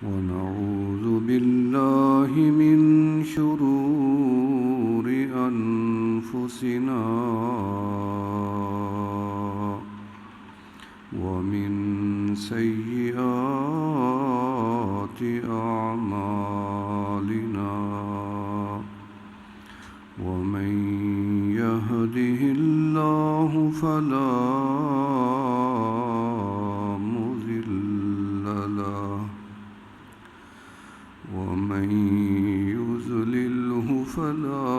ونعوذ بالله من شرور أنفسنا ومن سيئات أعمالنا ومن يهده الله فلا مضل له ومن يضلله فلا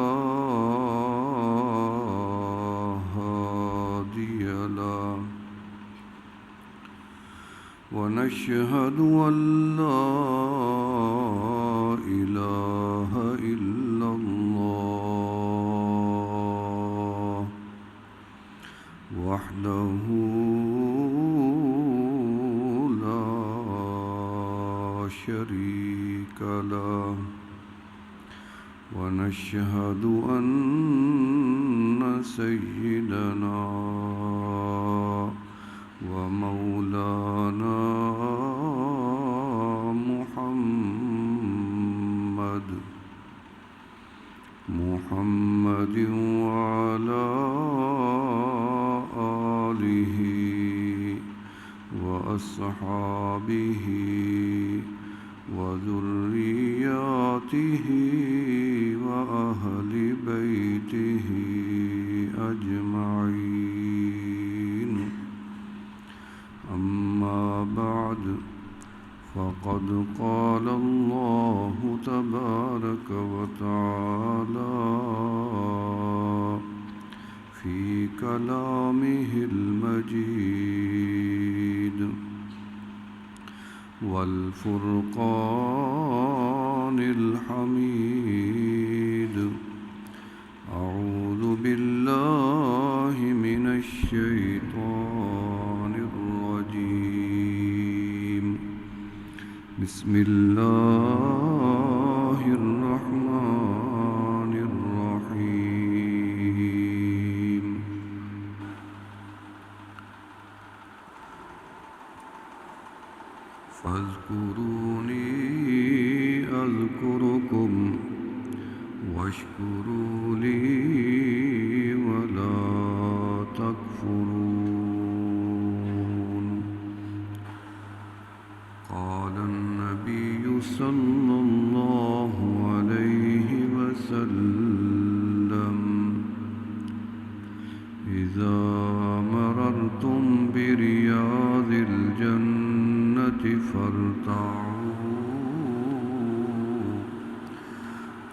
هادي له ونشهد أن لا إله إلا الله وحده لا شريك له ونشهد أن سيدنا ومولانا محمد وعلى آله وأصحابه وذرياته وأهل بيته أجمعين أما بعد فقد قال الله تبارك وتعالى في كلامه المجيد والفرقان الحميد أعوذ بالله من الشيطان الرجيم بسم الله الرحمن الرحيم فاذكروني أذكركم واشكروا لي ولا تكفرون قال النبي صلى الله عليه وسلم إذا مررتم برياض الجنة فارتعوا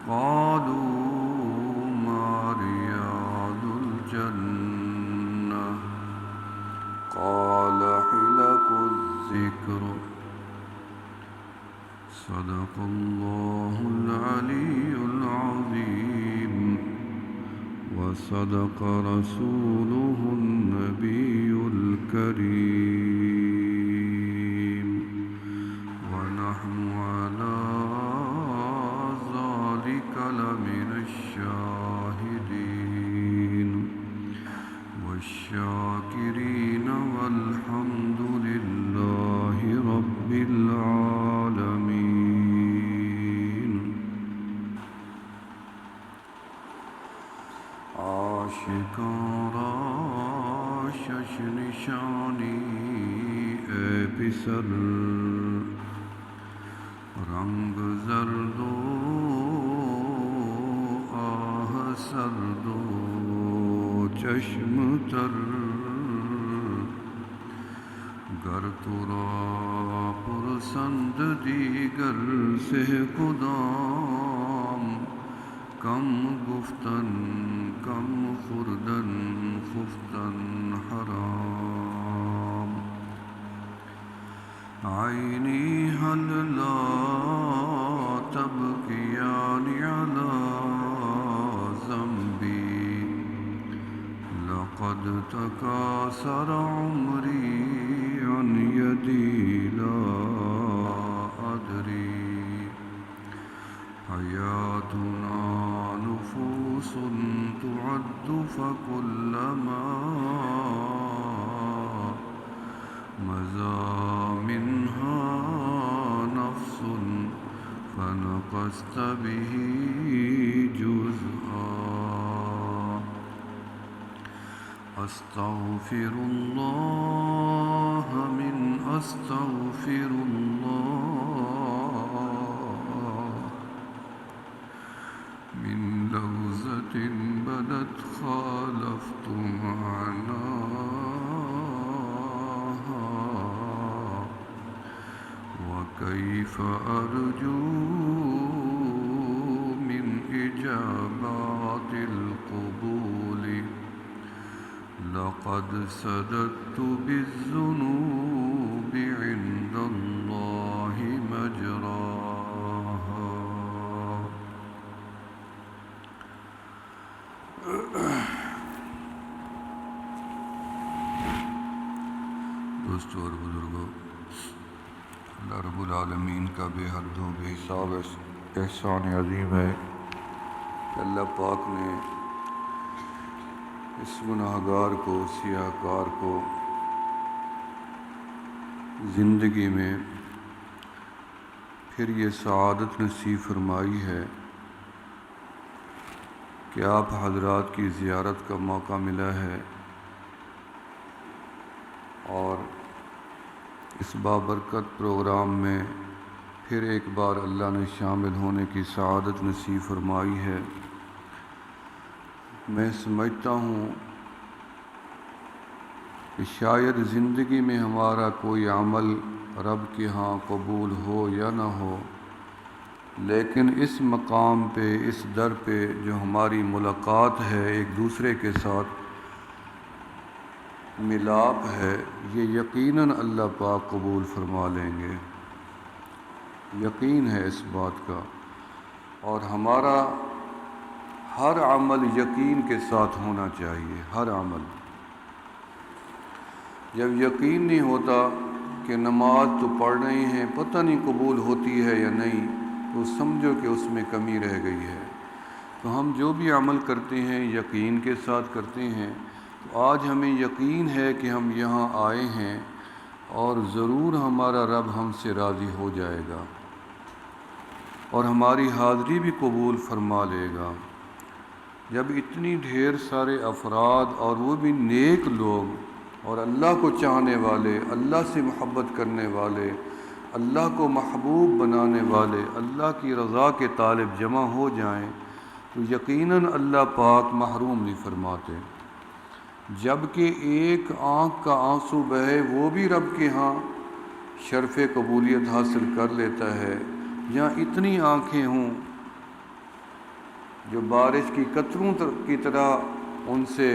قالوا ما رياض الجنة قال حلق الذكر صدق الله العلي العظيم وصدق رسوله النبي الكريم ونحن على ذلك لمن الشاهدين والشاكرين والحمد لله رب العالمين عاشقان را شش نشانی اے پسر رنگ زرد و آہ سرد و چشم تر گر تو را پرسند دیگر سے کدام کم گفتن کم خوردن خفتن حرام عینی هل لا تبکیان علی ذنبی لقد تکاثر عمری عن یدی لا أدري حياتنا نفوس تعد فكلما مضى منها نفس لست به جزءا أستغفر الله من أستغفر الله من لوزة بدت خالفت معناها وكيف أرجو من إجابات القبول لقد سددت بالذنوب عند الله مجراها. دوستو اور بزرگوں، اللہ رب العالمین کا بے حد و بے حساب احسان عظیم ہے کہ اللہ پاک نے اس گناہگار کو، سیاہ کار کو زندگی میں پھر یہ سعادت نصیب فرمائی ہے کہ آپ حضرات کی زیارت کا موقع ملا ہے اور اس بابرکت پروگرام میں پھر ایک بار اللہ نے شامل ہونے کی سعادت نصیب فرمائی ہے۔ میں سمجھتا ہوں کہ شاید زندگی میں ہمارا کوئی عمل رب کے ہاں قبول ہو یا نہ ہو، لیکن اس مقام پہ، اس در پہ جو ہماری ملاقات ہے ایک دوسرے کے ساتھ ملاپ ہے، یہ یقیناً اللہ پاک قبول فرما لیں گے، یقین ہے اس بات کا۔ اور ہمارا ہر عمل یقین کے ساتھ ہونا چاہیے، ہر عمل۔ جب یقین نہیں ہوتا کہ نماز تو پڑھ رہے ہیں، پتہ نہیں قبول ہوتی ہے یا نہیں، تو سمجھو کہ اس میں کمی رہ گئی ہے۔ تو ہم جو بھی عمل کرتے ہیں یقین کے ساتھ کرتے ہیں، تو آج ہمیں یقین ہے کہ ہم یہاں آئے ہیں اور ضرور ہمارا رب ہم سے راضی ہو جائے گا اور ہماری حاضری بھی قبول فرما لے گا۔ جب اتنی ڈھیر سارے افراد اور وہ بھی نیک لوگ اور اللہ کو چاہنے والے، اللہ سے محبت کرنے والے، اللہ کو محبوب بنانے والے، اللہ کی رضا کے طالب جمع ہو جائیں تو یقیناً اللہ پاک محروم نہیں فرماتے۔ جب کہ ایک آنکھ کا آنسو بہے وہ بھی رب کے ہاں شرف قبولیت حاصل کر لیتا ہے، جہاں اتنی آنکھیں ہوں جو بارش کی قطروں کی طرح ان سے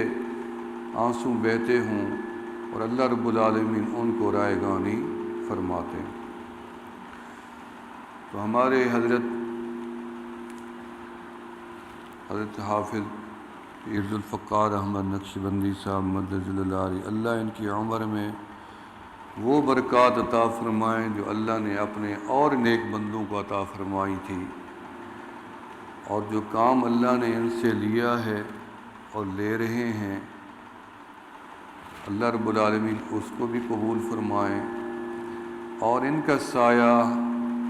آنسو بہتے ہوں اور اللہ رب العالمین ان کو رائے گانی فرماتے ہیں۔ تو ہمارے حضرت حافظ پیر ذوالفقار احمد نقشبندی صاحب مدد اللہ، اللہ ان کی عمر میں وہ برکات عطا فرمائیں جو اللہ نے اپنے اور نیک بندوں کو عطا فرمائی تھی، اور جو کام اللہ نے ان سے لیا ہے اور لے رہے ہیں، اللہ رب العالمین اس کو بھی قبول فرمائیں، اور ان کا سایہ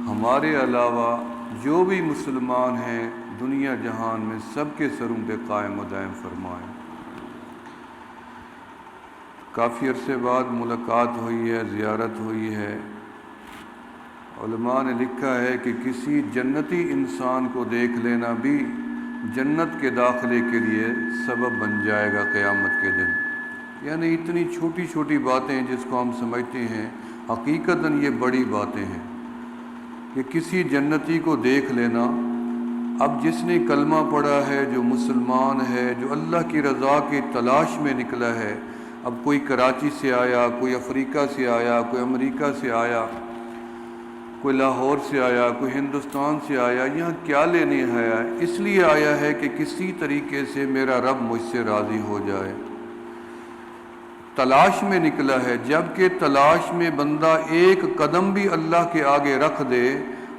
ہمارے علاوہ جو بھی مسلمان ہیں دنیا جہان میں سب کے سروں پہ قائم و دائم فرمائیں۔ کافی عرصے بعد ملاقات ہوئی ہے، زیارت ہوئی ہے۔ علماء نے لکھا ہے کہ کسی جنتی انسان کو دیکھ لینا بھی جنت کے داخلے کے لیے سبب بن جائے گا قیامت کے دن۔ یعنی اتنی چھوٹی چھوٹی باتیں جس کو ہم سمجھتے ہیں، حقیقتاً یہ بڑی باتیں ہیں کہ کسی جنتی کو دیکھ لینا۔ اب جس نے کلمہ پڑھا ہے، جو مسلمان ہے، جو اللہ کی رضا کی تلاش میں نکلا ہے، اب کوئی کراچی سے آیا، کوئی افریقہ سے آیا، کوئی امریکہ سے آیا، کوئی لاہور سے آیا، کوئی ہندوستان سے آیا، یہاں کیا لینے آیا؟ اس لیے آیا ہے کہ کسی طریقے سے میرا رب مجھ سے راضی ہو جائے، تلاش میں نکلا ہے۔ جب کہ تلاش میں بندہ ایک قدم بھی اللہ کے آگے رکھ دے،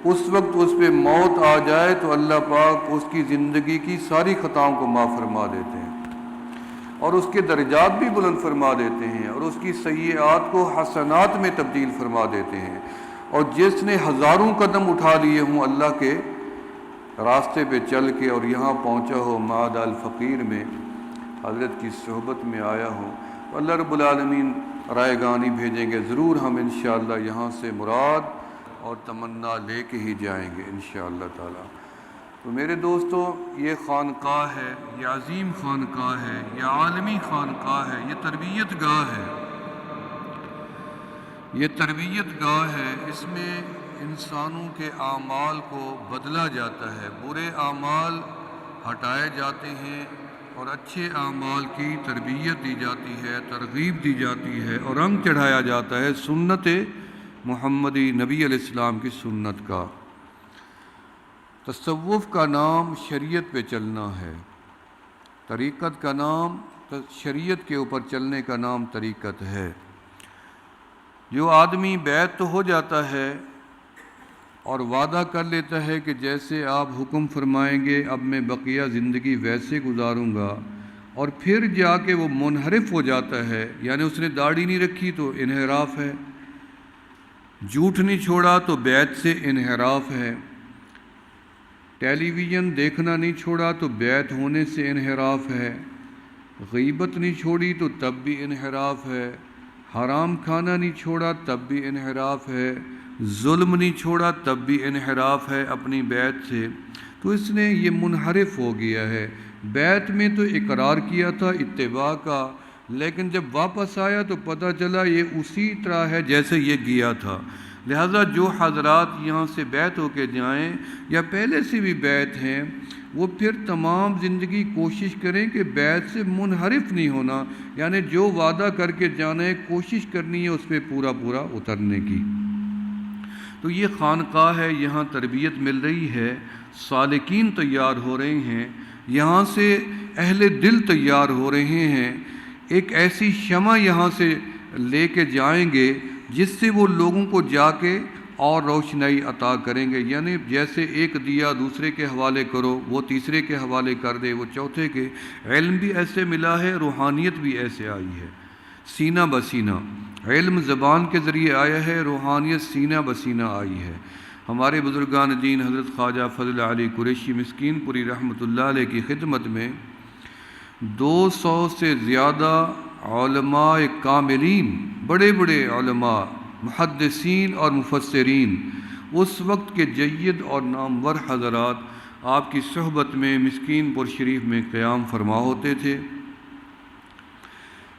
اس وقت اس پہ موت آ جائے تو اللہ پاک اس کی زندگی کی ساری خطاؤں کو معاف فرما دیتے ہیں اور اس کے درجات بھی بلند فرما دیتے ہیں اور اس کی سیئات کو حسنات میں تبدیل فرما دیتے ہیں۔ اور جس نے ہزاروں قدم اٹھا لیے ہوں اللہ کے راستے پہ چل کے اور یہاں پہنچا ہو معاد الفقیر میں حضرت کی صحبت میں آیا ہو تو اللہ رب العالمین رائگانی بھیجیں گے، ضرور ہم انشاءاللہ یہاں سے مراد اور تمنا لے کے ہی جائیں گے انشاءاللہ تعالی۔ تو میرے دوستو، یہ خانقاہ ہے، یہ عظیم خانقاہ ہے، یہ عالمی خانقاہ ہے، یہ تربیت گاہ ہے، یہ تربیت گاہ ہے۔ اس میں انسانوں کے اعمال کو بدلا جاتا ہے، برے اعمال ہٹائے جاتے ہیں اور اچھے اعمال کی تربیت دی جاتی ہے، ترغیب دی جاتی ہے اور رنگ چڑھایا جاتا ہے سنت محمدی نبی علیہ السلام کی سنت کا۔ تصوف کا نام شریعت پہ چلنا ہے، طریقت کا نام شریعت کے اوپر چلنے کا نام طریقت ہے۔ جو آدمی بیعت تو ہو جاتا ہے اور وعدہ کر لیتا ہے کہ جیسے آپ حکم فرمائیں گے اب میں بقیہ زندگی ویسے گزاروں گا، اور پھر جا کے وہ منحرف ہو جاتا ہے، یعنی اس نے داڑھی نہیں رکھی تو انحراف ہے، جھوٹ نہیں چھوڑا تو بیعت سے انحراف ہے، ٹیلی ویژن دیکھنا نہیں چھوڑا تو بیعت ہونے سے انحراف ہے، غیبت نہیں چھوڑی تو تب بھی انحراف ہے، حرام کھانا نہیں چھوڑا تب بھی انحراف ہے، ظلم نہیں چھوڑا تب بھی انحراف ہے اپنی بیعت سے۔ تو اس نے یہ منحرف ہو گیا ہے۔ بیعت میں تو اقرار کیا تھا اتباع کا، لیکن جب واپس آیا تو پتہ چلا یہ اسی طرح ہے جیسے یہ گیا تھا۔ لہٰذا جو حضرات یہاں سے بیعت ہو کے جائیں یا پہلے سے بھی بیعت ہیں، وہ پھر تمام زندگی کوشش کریں کہ بیعت سے منحرف نہیں ہونا، یعنی جو وعدہ کر کے جانا ہے کوشش کرنی ہے اس پہ پورا اترنے کی۔ تو یہ خانقاہ ہے، یہاں تربیت مل رہی ہے، سالکین تیار ہو رہے ہیں، یہاں سے اہل دل تیار ہو رہے ہیں، ایک ایسی شمع یہاں سے لے کے جائیں گے جس سے وہ لوگوں کو جا کے اور روشنائی عطا کریں گے، یعنی جیسے ایک دیا دوسرے کے حوالے کرو وہ تیسرے کے حوالے کر دے، وہ چوتھے کے۔ علم بھی ایسے ملا ہے، روحانیت بھی ایسے آئی ہے، سینہ بسینہ۔ علم زبان کے ذریعے آیا ہے، روحانیت سینہ بسینہ آئی ہے۔ ہمارے بزرگان دین حضرت خواجہ فضل علی قریشی مسکین پوری رحمۃ اللہ علیہ کی خدمت میں 200 سے زیادہ علماء کاملین، بڑے بڑے علماء، محدثین اور مفسرین، اس وقت کے جید اور نامور حضرات آپ کی صحبت میں مسکین پور شریف میں قیام فرما ہوتے تھے۔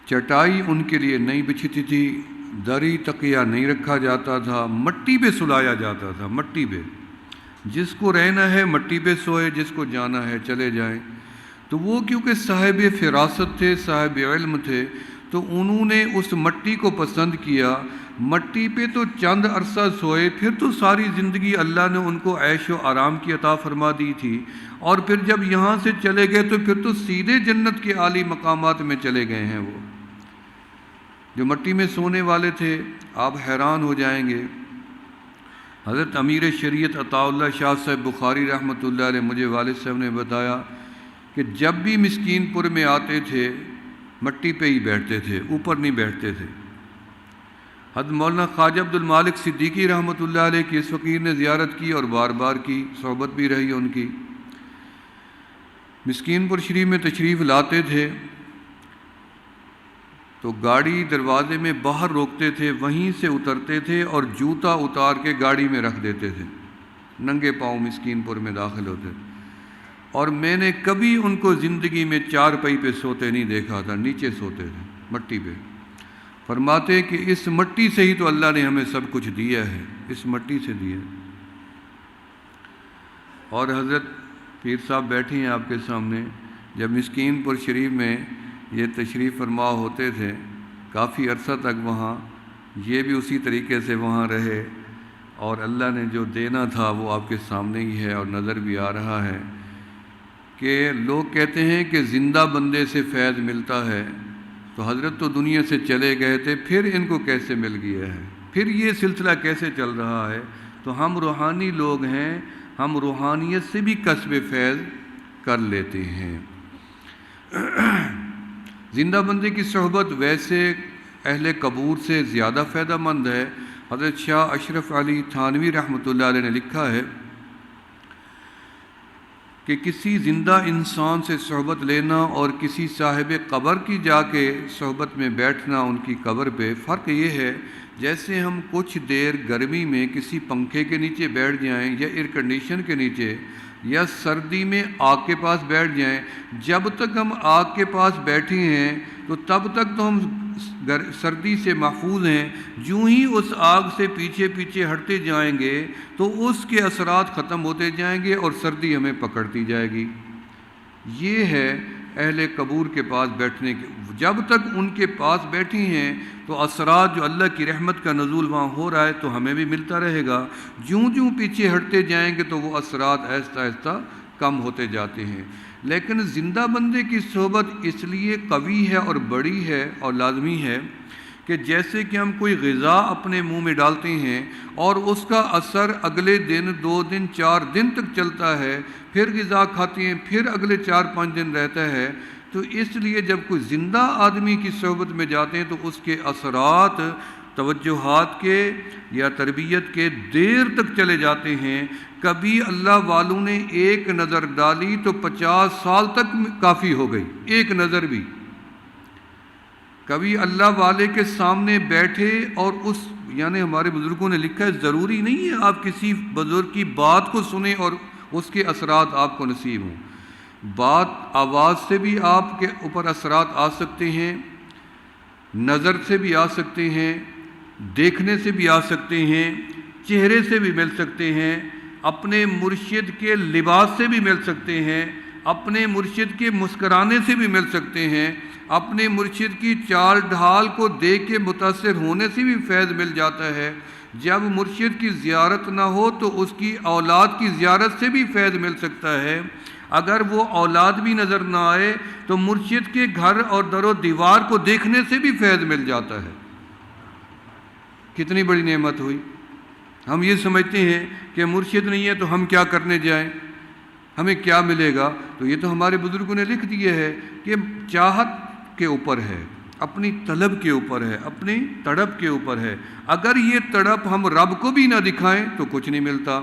چٹائی ان کے لیے نہیں بچھتی تھی، دری تکیہ نہیں رکھا جاتا تھا، مٹی پہ سلایا جاتا تھا، مٹی پہ۔ جس کو رہنا ہے مٹی پہ سوئے، جس کو جانا ہے چلے جائیں۔ تو وہ کیونکہ صاحب فراست تھے، صاحب علم تھے، تو انہوں نے اس مٹی کو پسند کیا۔ مٹی پہ تو چند عرصہ سوئے، پھر تو ساری زندگی اللہ نے ان کو عیش و آرام کی عطا فرما دی تھی، اور پھر جب یہاں سے چلے گئے تو پھر تو سیدھے جنت کے عالی مقامات میں چلے گئے ہیں۔ وہ جو مٹی میں سونے والے تھے، آپ حیران ہو جائیں گے۔ حضرت امیر شریعت عطا اللہ شاہ صاحب بخاری رحمۃ اللہ علیہ مجھے والد صاحب نے بتایا کہ جب بھی مسکین پور میں آتے تھے مٹی پہ ہی بیٹھتے تھے، اوپر نہیں بیٹھتے تھے۔ حضرت مولانا خواجہ عبد المالک صدیقی رحمۃ اللہ علیہ کی اس فقیر نے زیارت کی اور بار بار کی، صحبت بھی رہی ان کی۔ مسکین پور شریف میں تشریف لاتے تھے تو گاڑی دروازے میں باہر روکتے تھے، وہیں سے اترتے تھے اور جوتا اتار کے گاڑی میں رکھ دیتے تھے، ننگے پاؤں مسکین پور میں داخل ہوتے۔ اور میں نے کبھی ان کو زندگی میں چارپائی پہ سوتے نہیں دیکھا تھا، نیچے سوتے تھے مٹی پہ۔ فرماتے کہ اس مٹی سے ہی تو اللہ نے ہمیں سب کچھ دیا ہے، اس مٹی سے دیا ہے۔ اور حضرت پیر صاحب بیٹھے ہیں آپ کے سامنے، جب مسکین پور شریف میں یہ تشریف فرما ہوتے تھے کافی عرصہ تک وہاں، یہ بھی اسی طریقے سے وہاں رہے، اور اللہ نے جو دینا تھا وہ آپ کے سامنے ہی ہے اور نظر بھی آ رہا ہے کہ لوگ کہتے ہیں کہ زندہ بندے سے فیض ملتا ہے، تو حضرت تو دنیا سے چلے گئے تھے، پھر ان کو کیسے مل گیا ہے، پھر یہ سلسلہ کیسے چل رہا ہے؟ تو ہم روحانی لوگ ہیں، ہم روحانیت سے بھی کسب فیض کر لیتے ہیں۔ زندہ بندے کی صحبت ویسے اہل قبور سے زیادہ فائدہ مند ہے۔ حضرت شاہ اشرف علی تھانوی رحمۃ اللہ علیہ نے لکھا ہے کہ کسی زندہ انسان سے صحبت لینا اور کسی صاحب قبر کی جا کے صحبت میں بیٹھنا ان کی قبر پہ، فرق یہ ہے جیسے ہم کچھ دیر گرمی میں کسی پنکھے کے نیچے بیٹھ جائیں یا ایئر کنڈیشن کے نیچے یا سردی میں آگ کے پاس بیٹھ جائیں، جب تک ہم آگ کے پاس بیٹھے ہیں تو تب تک تو ہم سردی سے محفوظ ہیں، جوں ہی اس آگ سے پیچھے پیچھے ہٹتے جائیں گے تو اس کے اثرات ختم ہوتے جائیں گے اور سردی ہمیں پکڑتی جائے گی۔ یہ ہے اہل قبور کے پاس بیٹھنے کے، جب تک ان کے پاس بیٹھی ہیں تو اثرات جو اللہ کی رحمت کا نزول وہاں ہو رہا ہے تو ہمیں بھی ملتا رہے گا، جوں جوں پیچھے ہٹتے جائیں گے تو وہ اثرات آہستہ آہستہ کم ہوتے جاتے ہیں۔ لیکن زندہ بندے کی صحبت اس لیے قوی ہے اور بڑی ہے اور لازمی ہے کہ جیسے کہ ہم کوئی غذا اپنے منہ میں ڈالتے ہیں اور اس کا اثر اگلے دن 2 دن 4 دن تک چلتا ہے، پھر غذا کھاتے ہیں، پھر اگلے 4-5 دن رہتا ہے، تو اس لیے جب کوئی زندہ آدمی کی صحبت میں جاتے ہیں تو اس کے اثرات توجہات کے یا تربیت کے دیر تک چلے جاتے ہیں۔ کبھی اللہ والوں نے ایک نظر ڈالی تو 50 سال تک کافی ہو گئی، ایک نظر بھی۔ کبھی اللہ والے کے سامنے بیٹھے اور یعنی ہمارے بزرگوں نے لکھا ہے ضروری نہیں ہے آپ کسی بزرگ کی بات کو سنیں اور اس کے اثرات آپ کو نصیب ہوں، بات آواز سے بھی آپ کے اوپر اثرات آ سکتے ہیں، نظر سے بھی آ سکتے ہیں، دیکھنے سے بھی آ سکتے ہیں، چہرے سے بھی مل سکتے ہیں، اپنے مرشد کے لباس سے بھی مل سکتے ہیں، اپنے مرشد کے مسکرانے سے بھی مل سکتے ہیں، اپنے مرشد کی چال ڈھال کو دیکھ کے متاثر ہونے سے بھی فیض مل جاتا ہے۔ جب مرشد کی زیارت نہ ہو تو اس کی اولاد کی زیارت سے بھی فیض مل سکتا ہے۔ اگر وہ اولاد بھی نظر نہ آئے تو مرشد کے گھر اور در و دیوار کو دیکھنے سے بھی فیض مل جاتا ہے۔ کتنی بڑی نعمت ہوئی۔ ہم یہ سمجھتے ہیں کہ مرشد نہیں ہے تو ہم کیا کرنے جائیں، ہمیں کیا ملے گا؟ تو یہ تو ہمارے بزرگوں نے لکھ دیا ہے کہ چاہت کے اوپر ہے، اپنی طلب کے اوپر ہے، اپنی تڑپ کے اوپر ہے۔ اگر یہ تڑپ ہم رب کو بھی نہ دکھائیں تو کچھ نہیں ملتا۔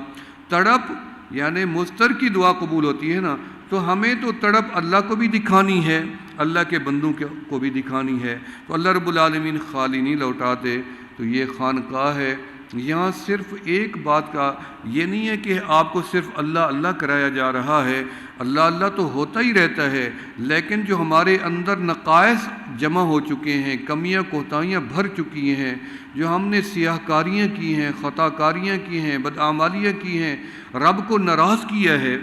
تڑپ یعنی مستر کی دعا قبول ہوتی ہے نا، تو ہمیں تو تڑپ اللہ کو بھی دکھانی ہے، اللہ کے بندوں کو بھی دکھانی ہے۔ تو اللہ رب العالمین خالی نہیں لوٹاتے۔ تو یہ خانقاہ ہے، یہاں صرف ایک بات کا یہ نہیں ہے کہ آپ کو صرف اللہ اللہ کرایا جا رہا ہے، اللہ اللہ تو ہوتا ہی رہتا ہے، لیکن جو ہمارے اندر نقائص جمع ہو چکے ہیں، کمیاں کوتاہیاں بھر چکی ہیں، جو ہم نے سیاہ کاریاں کی ہیں، خطا کاریاں کی ہیں، بدعمالیاں کی ہیں، رب کو ناراض کیا ہے،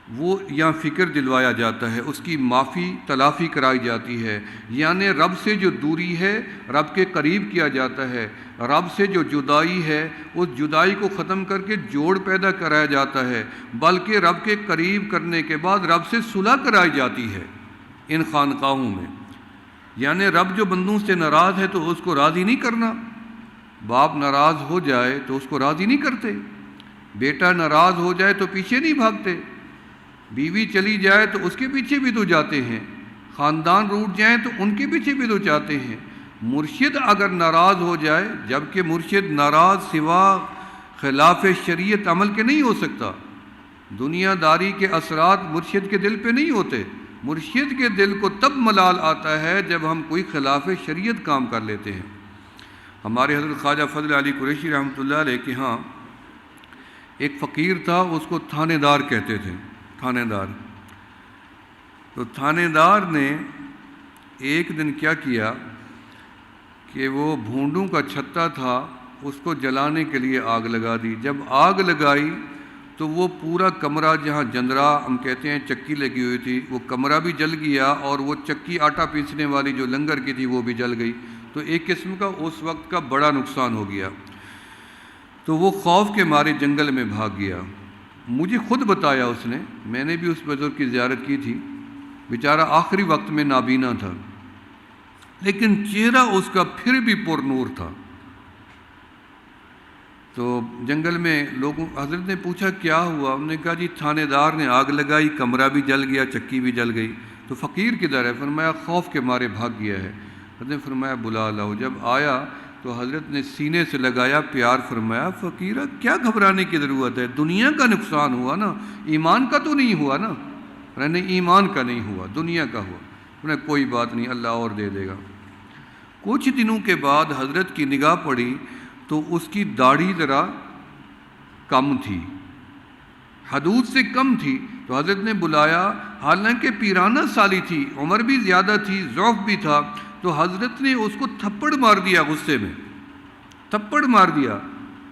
وہ یہاں فکر دلوایا جاتا ہے، اس کی معافی تلافی کرائی جاتی ہے۔ یعنی رب سے جو دوری ہے رب کے قریب کیا جاتا ہے، رب سے جو جدائی ہے اس جدائی کو ختم کر کے جوڑ پیدا کرایا جاتا ہے، بلکہ رب کے قریب کرنے کے بعد رب سے صلح کرائی جاتی ہے ان خانقاہوں میں۔ یعنی رب جو بندوں سے ناراض ہے تو اس کو راضی نہیں کرنا، باپ ناراض ہو جائے تو اس کو راضی نہیں کرتے، بیٹا ناراض ہو جائے تو پیچھے نہیں بھاگتے، بیوی چلی جائے تو اس کے پیچھے بھی تو جاتے ہیں، خاندان روٹ جائیں تو ان کے پیچھے بھی تو جاتے ہیں۔ مرشد اگر ناراض ہو جائے، جبکہ مرشد ناراض سوا خلاف شریعت عمل کے نہیں ہو سکتا، دنیا داری کے اثرات مرشد کے دل پہ نہیں ہوتے، مرشد کے دل کو تب ملال آتا ہے جب ہم کوئی خلاف شریعت کام کر لیتے ہیں۔ ہمارے حضرت خواجہ فضل علی قریشی رحمۃ اللہ علیہ کے ہاں ایک فقیر تھا، اس کو تھانے دار کہتے تھے، تھانے دار۔ تو تھانے دار نے ایک دن کیا کیا کہ وہ بھونڈوں کا چھتا تھا، اس کو جلانے کے لیے آگ لگا دی۔ جب آگ لگائی تو وہ پورا کمرہ جہاں جندرا ہم کہتے ہیں چکی لگی ہوئی تھی، وہ کمرہ بھی جل گیا اور وہ چکی آٹا پیسنے والی جو لنگر کی تھی وہ بھی جل گئی۔ تو ایک قسم کا اس وقت کا بڑا نقصان ہو گیا۔ تو وہ خوف کے مارے جنگل میں بھاگ گیا۔ مجھے خود بتایا اس نے، میں نے بھی اس بزرگ کی زیارت کی تھی، بیچارہ آخری وقت میں نابینا تھا، لیکن چہرہ اس کا پھر بھی پر نور تھا۔ تو جنگل میں لوگوں حضرت نے پوچھا کیا ہوا، انہوں نے کہا جی تھانے دار نے آگ لگائی، کمرہ بھی جل گیا، چکی بھی جل گئی۔ تو فقیر کدھر ہے؟ فرمایا خوف کے مارے بھاگ گیا ہے۔ حضرت نے فرمایا بلا لاؤ۔ جب آیا تو حضرت نے سینے سے لگایا، پیار فرمایا، فقیرہ کیا گھبرانے کی ضرورت ہے، دنیا کا نقصان ہوا نا، ایمان کا تو نہیں ہوا نا؟ نہیں، ایمان کا نہیں ہوا، دنیا کا ہوا۔ انہیں کوئی بات نہیں، اللہ اور دے دے گا۔ کچھ دنوں کے بعد حضرت کی نگاہ پڑی تو اس کی داڑھی ذرا کم تھی، حدود سے کم تھی، تو حضرت نے بلایا، حالانکہ پیرانہ سالی تھی، عمر بھی زیادہ تھی، ضعف بھی تھا، تو حضرت نے اس کو تھپڑ مار دیا، غصے میں تھپڑ مار دیا۔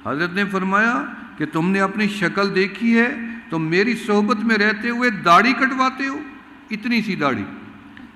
حضرت نے فرمایا کہ تم نے اپنی شکل دیکھی ہے، تم میری صحبت میں رہتے ہوئے داڑھی کٹواتے ہو، اتنی سی داڑھی۔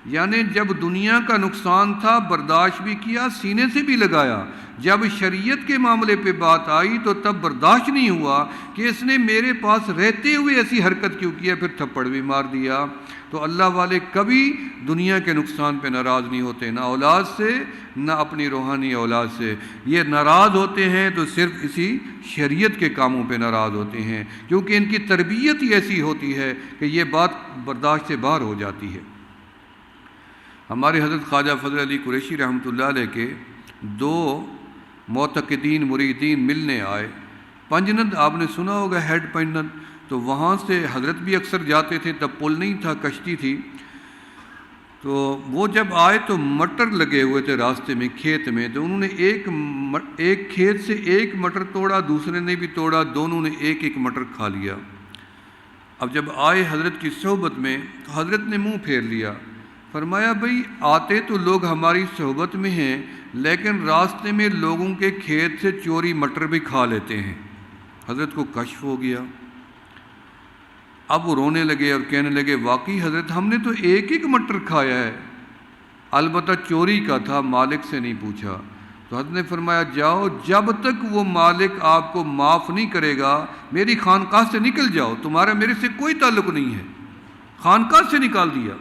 یعنی جب دنیا کا نقصان تھا برداشت بھی کیا، سینے سے بھی لگایا، جب شریعت کے معاملے پہ بات آئی تو تب برداشت نہیں ہوا کہ اس نے میرے پاس رہتے ہوئے ایسی حرکت کیوں کیا، پھر تھپڑ بھی مار دیا۔ تو اللہ والے کبھی دنیا کے نقصان پہ ناراض نہیں ہوتے، نہ اولاد سے نہ اپنی روحانی اولاد سے۔ یہ ناراض ہوتے ہیں تو صرف اسی شریعت کے کاموں پہ ناراض ہوتے ہیں، کیونکہ ان کی تربیت ہی ایسی ہوتی ہے کہ یہ بات برداشت سے باہر ہو جاتی ہے۔ ہمارے حضرت خواجہ فضل علی قریشی رحمۃ اللہ علیہ کے دو معتقدین مریدین ملنے آئے۔ پنجند آپ نے سنا ہوگا، ہیڈ پنجند، تو وہاں سے حضرت بھی اکثر جاتے تھے، تب پل نہیں تھا، کشتی تھی۔ تو وہ جب آئے تو مٹر لگے ہوئے تھے راستے میں، کھیت میں، تو انہوں نے ایک کھیت سے ایک مٹر توڑا، دوسرے نے بھی توڑا، دونوں نے ایک ایک مٹر کھا لیا۔ اب جب آئے حضرت کی صحبت میں تو حضرت نے منہ پھیر لیا، فرمایا بھئی آتے تو لوگ ہماری صحبت میں ہیں، لیکن راستے میں لوگوں کے کھیت سے چوری مٹر بھی کھا لیتے ہیں۔ حضرت کو کشف ہو گیا، اب وہ رونے لگے اور کہنے لگے، واقعی حضرت ہم نے تو ایک ایک مٹر کھایا ہے، البتہ چوری کا تھا، مالک سے نہیں پوچھا۔ تو حضرت نے فرمایا، جاؤ، جب تک وہ مالک آپ کو معاف نہیں کرے گا میری خانقاہ سے نکل جاؤ، تمہارا میرے سے کوئی تعلق نہیں ہے۔ خانقاہ سے نکال دیا۔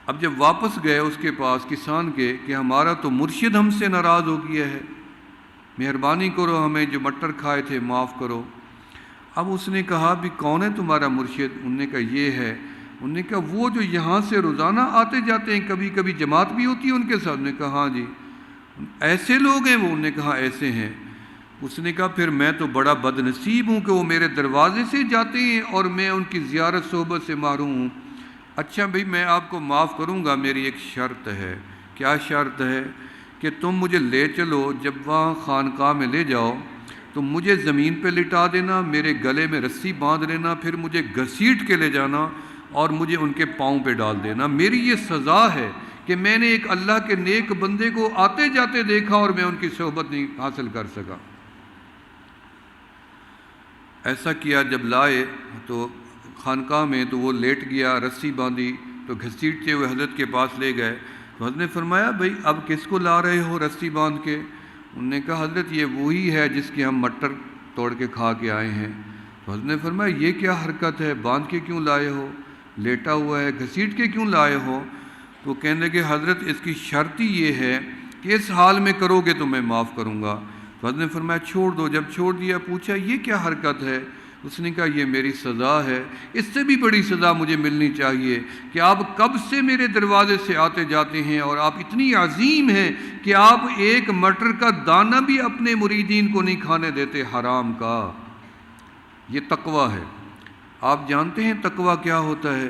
اب جب واپس گئے اس کے پاس کسان کے کہ ہمارا تو مرشد ہم سے ناراض ہو گیا ہے، مہربانی کرو، ہمیں جو مٹر کھائے تھے معاف کرو۔ اب اس نے کہا بھی کون ہے تمہارا مرشد؟ انہوں نے کہا یہ ہے۔ انہوں نے کہا وہ جو یہاں سے روزانہ آتے جاتے ہیں، کبھی کبھی جماعت بھی ہوتی ہے ان کے ساتھ؟ انہوں نے کہا ہاں جی۔ ایسے لوگ ہیں وہ؟ انہوں نے کہا ایسے ہیں۔ اس نے کہا پھر میں تو بڑا بد نصیب ہوں کہ وہ میرے دروازے سے جاتے ہیں اور میں ان کی زیارت صحبت سے محروم ہوں۔ اچھا بھئی میں آپ کو معاف کروں گا، میری ایک شرط ہے۔ کیا شرط ہے؟ کہ تم مجھے لے چلو، جب وہاں خانقاہ میں لے جاؤ تو مجھے زمین پہ لٹا دینا، میرے گلے میں رسی باندھ لینا، پھر مجھے گھسیٹ کے لے جانا اور مجھے ان کے پاؤں پہ ڈال دینا۔ میری یہ سزا ہے کہ میں نے ایک اللہ کے نیک بندے کو آتے جاتے دیکھا اور میں ان کی صحبت نہیں حاصل کر سکا۔ ایسا کیا، جب لائے تو خانقاہ میں تو وہ لیٹ گیا، رسی باندھی تو گھسیٹتے ہوئے حضرت کے پاس لے گئے۔ تو حضرت نے فرمایا بھئی اب کس کو لا رہے ہو رسی باندھ کے؟ انہوں نے کہا حضرت یہ وہی ہے جس کے ہم مٹر توڑ کے کھا کے آئے ہیں۔ تو حضرت نے فرمایا یہ کیا حرکت ہے، باندھ کے کیوں لائے ہو، لیٹا ہوا ہے، گھسیٹ کے کیوں لائے ہو؟ تو کہنے لگے حضرت اس کی شرط ہی یہ ہے کہ اس حال میں کرو گے تو میں معاف کروں گا۔ تو حضرت نے فرمایا چھوڑ دو۔ جب چھوڑ دیا پوچھا یہ کیا حرکت ہے؟ اس نے کہا یہ میری سزا ہے، اس سے بھی بڑی سزا مجھے ملنی چاہیے کہ آپ کب سے میرے دروازے سے آتے جاتے ہیں اور آپ اتنی عظیم ہیں کہ آپ ایک مٹر کا دانہ بھی اپنے مریدین کو نہیں کھانے دیتے حرام کا۔ یہ تقویٰ ہے۔ آپ جانتے ہیں تقویٰ کیا ہوتا ہے؟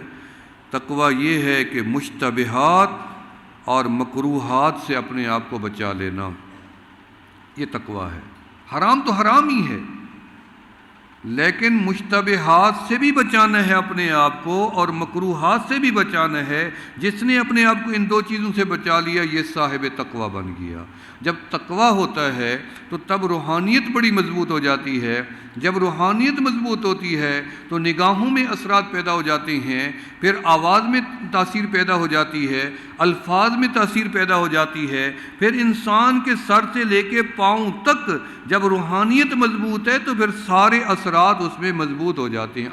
تقویٰ یہ ہے کہ مشتبہات اور مکروہات سے اپنے آپ کو بچا لینا، یہ تقویٰ ہے۔ حرام تو حرام ہی ہے، لیکن مشتبہات سے بھی بچانا ہے اپنے آپ کو اور مکروہات سے بھی بچانا ہے۔ جس نے اپنے آپ کو ان دو چیزوں سے بچا لیا یہ صاحب تقویٰ بن گیا۔ جب تقویٰ ہوتا ہے تو تب روحانیت بڑی مضبوط ہو جاتی ہے۔ جب روحانیت مضبوط ہوتی ہے تو نگاہوں میں اثرات پیدا ہو جاتے ہیں، پھر آواز میں تاثیر پیدا ہو جاتی ہے، الفاظ میں تاثیر پیدا ہو جاتی ہے، پھر انسان کے سر سے لے کے پاؤں تک جب روحانیت مضبوط ہے تو پھر سارے اثرات اس میں مضبوط ہو جاتے ہیں،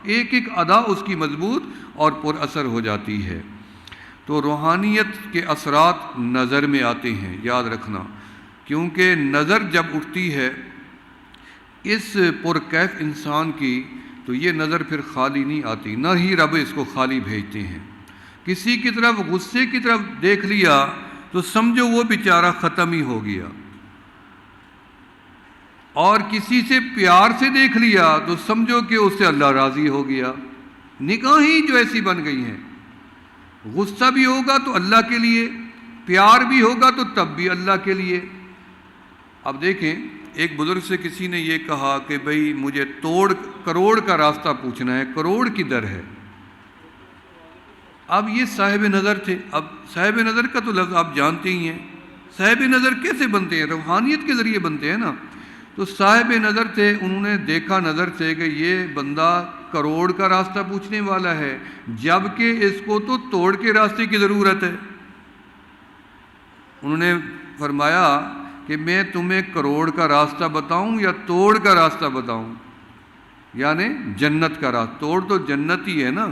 ایک ایک ادا اس کی مضبوط اور پر اثر ہو جاتی ہے۔ تو روحانیت کے اثرات نظر میں آتے ہیں، یاد رکھنا، کیونکہ نظر جب اٹھتی ہے اس پرکیف انسان کی تو یہ نظر پھر خالی نہیں آتی، نہ ہی رب اس کو خالی بھیجتے ہیں۔ کسی کی طرف غصے کی طرف دیکھ لیا تو سمجھو وہ بیچارہ ختم ہی ہو گیا، اور کسی سے پیار سے دیکھ لیا تو سمجھو کہ اس سے اللہ راضی ہو گیا۔ نگاہیں جو ایسی بن گئی ہیں، غصہ بھی ہوگا تو اللہ کے لیے، پیار بھی ہوگا تو تب بھی اللہ کے لیے۔ اب دیکھیں، ایک بزرگ سے کسی نے یہ کہا کہ بھئی مجھے کروڑ کا راستہ پوچھنا ہے، کروڑ کی در ہے۔ اب یہ صاحب نظر تھے۔ اب صاحب نظر کا تو لفظ آپ جانتے ہی ہیں، صاحب نظر کیسے بنتے ہیں؟ روحانیت کے ذریعے بنتے ہیں نا۔ تو صاحب نظر تھے، انہوں نے دیکھا نظر سے کہ یہ بندہ کروڑ کا راستہ پوچھنے والا ہے، جبکہ اس کو تو توڑ کے راستے کی ضرورت ہے۔ انہوں نے فرمایا کہ میں تمہیں کروڑ کا راستہ بتاؤں یا توڑ کا راستہ بتاؤں؟ یعنی جنت کا راستہ، توڑ تو جنت ہی ہے نا،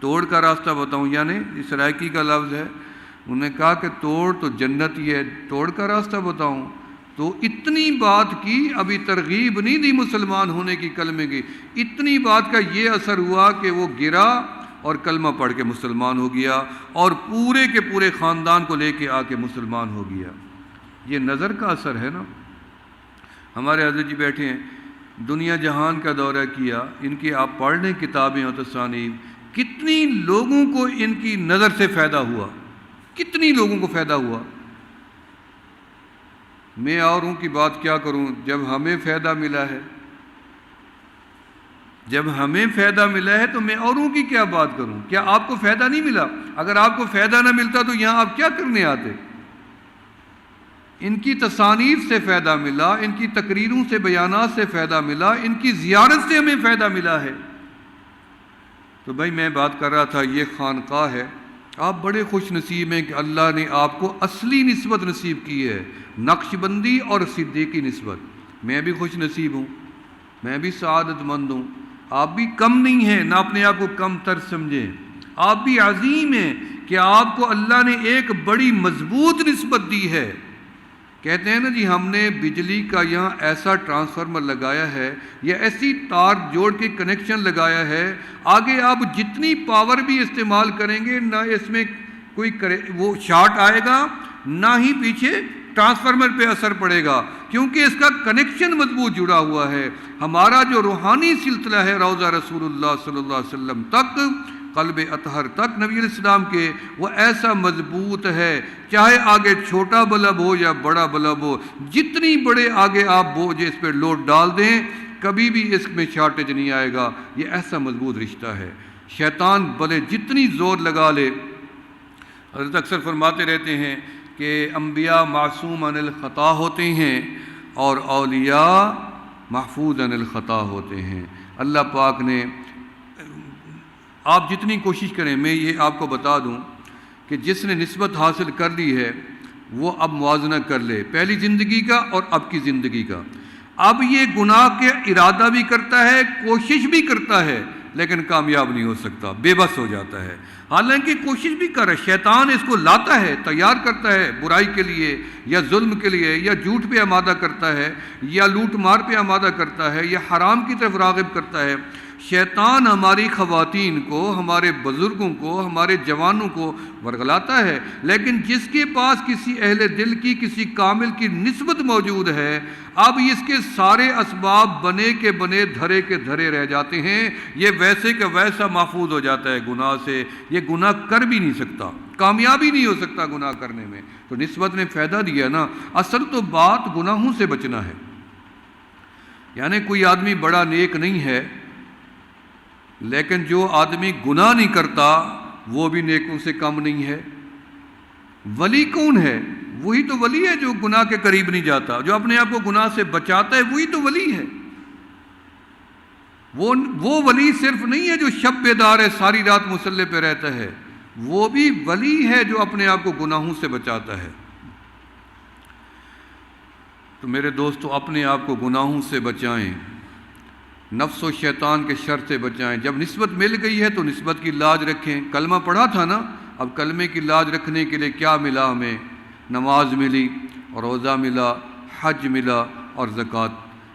توڑ کا راستہ بتاؤں، یعنی سرائکی کا لفظ ہے۔ انہوں نے کہا کہ توڑ تو جنت ہی ہے، توڑ کا راستہ بتاؤں؟ تو اتنی بات کی، ابھی ترغیب نہیں دی مسلمان ہونے کی کلمے کی، اتنی بات کا یہ اثر ہوا کہ وہ گرا اور کلمہ پڑھ کے مسلمان ہو گیا، اور پورے کے پورے خاندان کو لے کے آ کے مسلمان ہو گیا۔ یہ نظر کا اثر ہے نا۔ ہمارے حضرت جی بیٹھے ہیں، دنیا جہان کا دورہ کیا، ان کی آپ پڑھ لیں کتابیں اور تصانیف، کتنی لوگوں کو ان کی نظر سے فائدہ ہوا، کتنی لوگوں کو فائدہ ہوا۔ میں اوروں کی بات کیا کروں جب ہمیں فائدہ ملا ہے، جب ہمیں فائدہ ملا ہے تو میں اوروں کی کیا بات کروں؟ کیا آپ کو فائدہ نہیں ملا؟ اگر آپ کو فائدہ نہ ملتا تو یہاں آپ کیا کرنے آتے؟ ان کی تصانیف سے فائدہ ملا، ان کی تقریروں سے، بیانات سے فائدہ ملا، ان کی زیارت سے ہمیں فائدہ ملا ہے۔ تو بھائی میں بات کر رہا تھا، یہ خانقاہ ہے، آپ بڑے خوش نصیب ہیں کہ اللہ نے آپ کو اصلی نسبت نصیب کی ہے، نقش بندی اور صدیقی نسبت۔ میں بھی خوش نصیب ہوں، میں بھی سعادت مند ہوں، آپ بھی کم نہیں ہیں، نہ اپنے آپ کو کم تر سمجھیں، آپ بھی عظیم ہیں کہ آپ کو اللہ نے ایک بڑی مضبوط نسبت دی ہے۔ کہتے ہیں نا جی، ہم نے بجلی کا یہاں ایسا ٹرانسفارمر لگایا ہے یا ایسی تار جوڑ کے کنیکشن لگایا ہے، آگے آپ جتنی پاور بھی استعمال کریں گے نہ اس میں کوئی وہ شارٹ آئے گا، نہ ہی پیچھے ٹرانسفارمر پہ اثر پڑے گا، کیونکہ اس کا کنیکشن مضبوط جڑا ہوا ہے۔ ہمارا جو روحانی سلسلہ ہے روضہ رسول اللہ صلی اللہ علیہ وسلم تک، قلب اطہر تک نبی علیہ السلام کے، وہ ایسا مضبوط ہے، چاہے آگے چھوٹا بلب ہو یا بڑا بلب ہو، جتنی بڑے آگے آپ بوجھ اس پہ لوڈ ڈال دیں، کبھی بھی اس میں شارٹیج نہیں آئے گا۔ یہ ایسا مضبوط رشتہ ہے۔ شیطان بھلے جتنی زور لگا لے، حضرت اکثر فرماتے رہتے ہیں کہ انبیاء معصوم عن الخطا ہوتے ہیں اور اولیاء محفوظ عن الخطا ہوتے ہیں۔ اللہ پاک نے، آپ جتنی کوشش کریں، میں یہ آپ کو بتا دوں کہ جس نے نسبت حاصل کر لی ہے وہ اب موازنہ کر لے پہلی زندگی کا اور اب کی زندگی کا۔ اب یہ گناہ کے ارادہ بھی کرتا ہے، کوشش بھی کرتا ہے، لیکن کامیاب نہیں ہو سکتا، بے بس ہو جاتا ہے۔ حالانکہ کوشش بھی کر رہا ہے، شیطان اس کو لاتا ہے، تیار کرتا ہے برائی کے لیے یا ظلم کے لیے، یا جھوٹ پہ آمادہ کرتا ہے، یا لوٹ مار پہ آمادہ کرتا ہے، یا حرام کی طرف راغب کرتا ہے۔ شیطان ہماری خواتین کو، ہمارے بزرگوں کو، ہمارے جوانوں کو ورگلاتا ہے، لیکن جس کے پاس کسی اہل دل کی، کسی کامل کی نسبت موجود ہے، اب اس کے سارے اسباب بنے کے بنے، دھرے کے دھرے رہ جاتے ہیں، یہ ویسے کا ویسا محفوظ ہو جاتا ہے گناہ سے۔ یہ گناہ کر بھی نہیں سکتا، کامیابی نہیں ہو سکتا گناہ کرنے میں۔ تو نسبت نے فائدہ دیا نا۔ اصل تو بات گناہوں سے بچنا ہے، یعنی کوئی آدمی بڑا نیک نہیں ہے، لیکن جو آدمی گناہ نہیں کرتا وہ بھی نیکوں سے کم نہیں ہے۔ ولی کون ہے؟ وہی تو ولی ہے جو گناہ کے قریب نہیں جاتا، جو اپنے آپ کو گناہ سے بچاتا ہے، وہی تو ولی ہے۔ وہ ولی صرف نہیں ہے جو شب بیدار ہے، ساری رات مصلی پہ رہتا ہے، وہ بھی ولی ہے جو اپنے آپ کو گناہوں سے بچاتا ہے۔ تو میرے دوستو، اپنے آپ کو گناہوں سے بچائیں، نفس و شیطان کے شر سے بچائیں۔ جب نسبت مل گئی ہے تو نسبت کی لاج رکھیں۔ کلمہ پڑھا تھا نا، اب کلمے کی لاج رکھنے کے لیے کیا ملا ہمیں؟ نماز ملی، روزہ ملا، حج ملا اور زکوٰۃ۔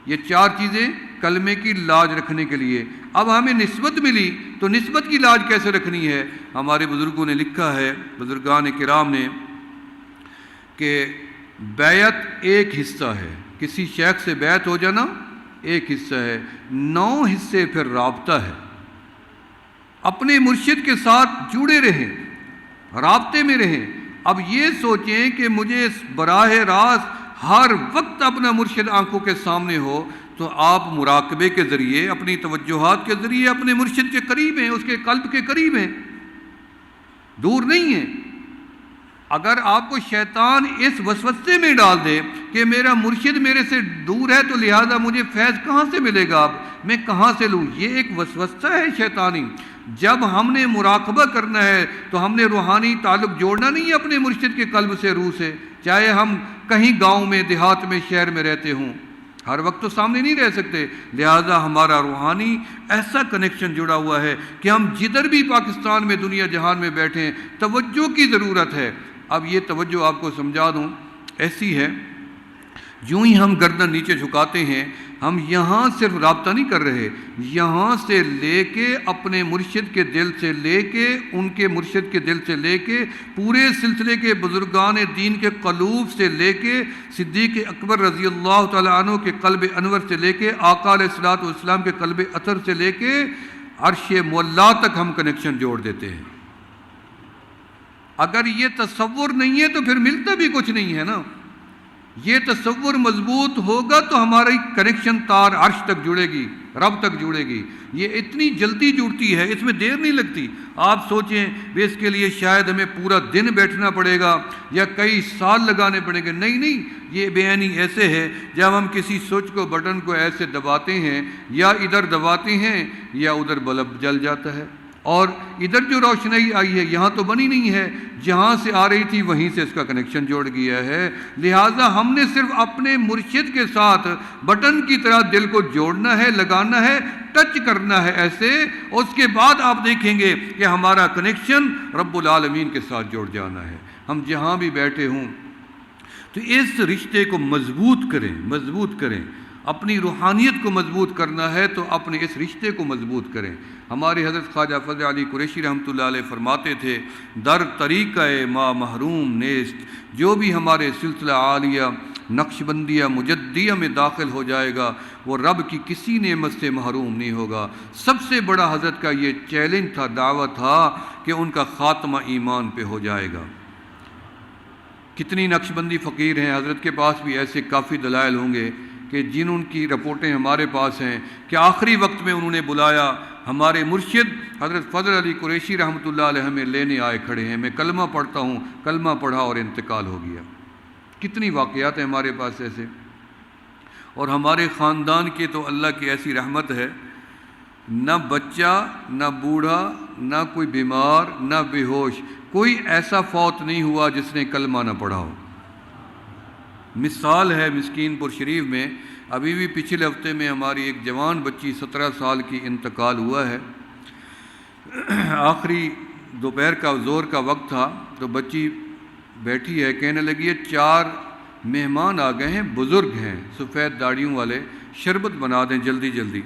یہ چار چیزیں کلمے کی لاج رکھنے کے لیے۔ اب ہمیں نسبت ملی تو نسبت کی لاج کیسے رکھنی ہے؟ ہمارے بزرگوں نے لکھا ہے، بزرگان کرام نے، کہ بیعت ایک حصہ ہے، کسی شیخ سے بیعت ہو جانا ایک حصہ ہے، 9 حصے پھر رابطہ ہے۔ اپنے مرشد کے ساتھ جڑے رہیں، رابطے میں رہیں۔ اب یہ سوچیں کہ مجھے براہ راست ہر وقت اپنا مرشد آنکھوں کے سامنے ہو، تو آپ مراقبے کے ذریعے، اپنی توجہات کے ذریعے اپنے مرشد کے قریب ہیں، اس کے قلب کے قریب ہیں، دور نہیں ہیں۔ اگر آپ کو شیطان اس وسوسے میں ڈال دے کہ میرا مرشد میرے سے دور ہے تو لہذا مجھے فیض کہاں سے ملے گا، میں کہاں سے لوں، یہ ایک وسوسہ ہے شیطانی۔ جب ہم نے مراقبہ کرنا ہے تو ہم نے روحانی تعلق جوڑنا نہیں ہے اپنے مرشد کے قلب سے، روح سے، چاہے ہم کہیں گاؤں میں، دیہات میں، شہر میں رہتے ہوں، ہر وقت تو سامنے نہیں رہ سکتے، لہذا ہمارا روحانی ایسا کنیکشن جڑا ہوا ہے کہ ہم جدھر بھی پاکستان میں، دنیا جہان میں بیٹھیں، توجہ کی ضرورت ہے۔ اب یہ توجہ آپ کو سمجھا دوں، ایسی ہے یوں ہی ہم گردن نیچے جھکاتے ہیں، ہم یہاں صرف رابطہ نہیں کر رہے، یہاں سے لے کے اپنے مرشد کے دل سے لے کے، ان کے مرشد کے دل سے لے کے، پورے سلسلے کے بزرگان دین کے قلوب سے لے کے، صدیق اکبر رضی اللہ تعالیٰ عنہ کے قلب انور سے لے کے، آقا علیہ الصلوۃ والسلام کے قلب اطہر سے لے کے عرش مولا تک ہم کنیکشن جوڑ دیتے ہیں۔ اگر یہ تصور نہیں ہے تو پھر ملتا بھی کچھ نہیں ہے نا۔ یہ تصور مضبوط ہوگا تو ہماری کنیکشن تار عرش تک جڑے گی، رب تک جڑے گی۔ یہ اتنی جلدی جڑتی ہے، اس میں دیر نہیں لگتی۔ آپ سوچیں کہ اس کے لیے شاید ہمیں پورا دن بیٹھنا پڑے گا یا کئی سال لگانے پڑیں گے، نہیں، یہ بے عینی ایسے ہے جب ہم کسی سوئچ کو، بٹن کو ایسے دباتے ہیں، یا ادھر دباتے ہیں یا ادھر بلب جل جاتا ہے، اور ادھر جو روشنائی آئی ہے یہاں تو بنی نہیں ہے، جہاں سے آ رہی تھی وہیں سے اس کا کنیکشن جوڑ گیا ہے۔ لہٰذا ہم نے صرف اپنے مرشد کے ساتھ بٹن کی طرح دل کو جوڑنا ہے، لگانا ہے، ٹچ کرنا ہے ایسے، اس کے بعد آپ دیکھیں گے کہ ہمارا کنیکشن رب العالمین کے ساتھ جوڑ جانا ہے۔ ہم جہاں بھی بیٹھے ہوں تو اس رشتے کو مضبوط کریں، اپنی روحانیت کو مضبوط کرنا ہے تو اپنے اس رشتے کو مضبوط کریں۔ ہمارے حضرت خواجہ فضل علی قریشی رحمۃ اللہ علیہ فرماتے تھے، در طریقہ ما محروم نیست، جو بھی ہمارے سلسلہ عالیہ، نقشبندیہ، مجدیہ میں داخل ہو جائے گا وہ رب کی کسی نعمت سے محروم نہیں ہوگا۔ سب سے بڑا حضرت کا یہ چیلنج تھا، دعوت تھا کہ ان کا خاتمہ ایمان پہ ہو جائے گا۔ کتنی نقشبندی فقیر ہیں، حضرت کے پاس بھی ایسے کافی دلائل ہوں گے کہ جن ان کی رپورٹیں ہمارے پاس ہیں کہ آخری وقت میں انہوں نے بلایا، ہمارے مرشد حضرت فضل علی قریشی رحمۃ اللہ علیہ ہمیں لینے آئے کھڑے ہیں، میں کلمہ پڑھتا ہوں، کلمہ پڑھا اور انتقال ہو گیا۔ کتنی واقعات ہیں ہمارے پاس ایسے، اور ہمارے خاندان کی تو اللہ کی ایسی رحمت ہے، نہ بچہ، نہ بوڑھا، نہ کوئی بیمار، نہ بے ہوش، کوئی ایسا فوت نہیں ہوا جس نے کلمہ نہ پڑھا ہو۔ مثال ہے مسکین پور شریف میں، ابھی بھی پچھلے ہفتے میں ہماری ایک جوان بچی 17 سال کی انتقال ہوا ہے۔ آخری دوپہر کا زور کا وقت تھا تو بچی بیٹھی ہے، کہنے لگی ہے 4 مہمان آ گئے ہیں، بزرگ ہیں، سفید داڑھیوں والے، شربت بنا دیں جلدی جلدی۔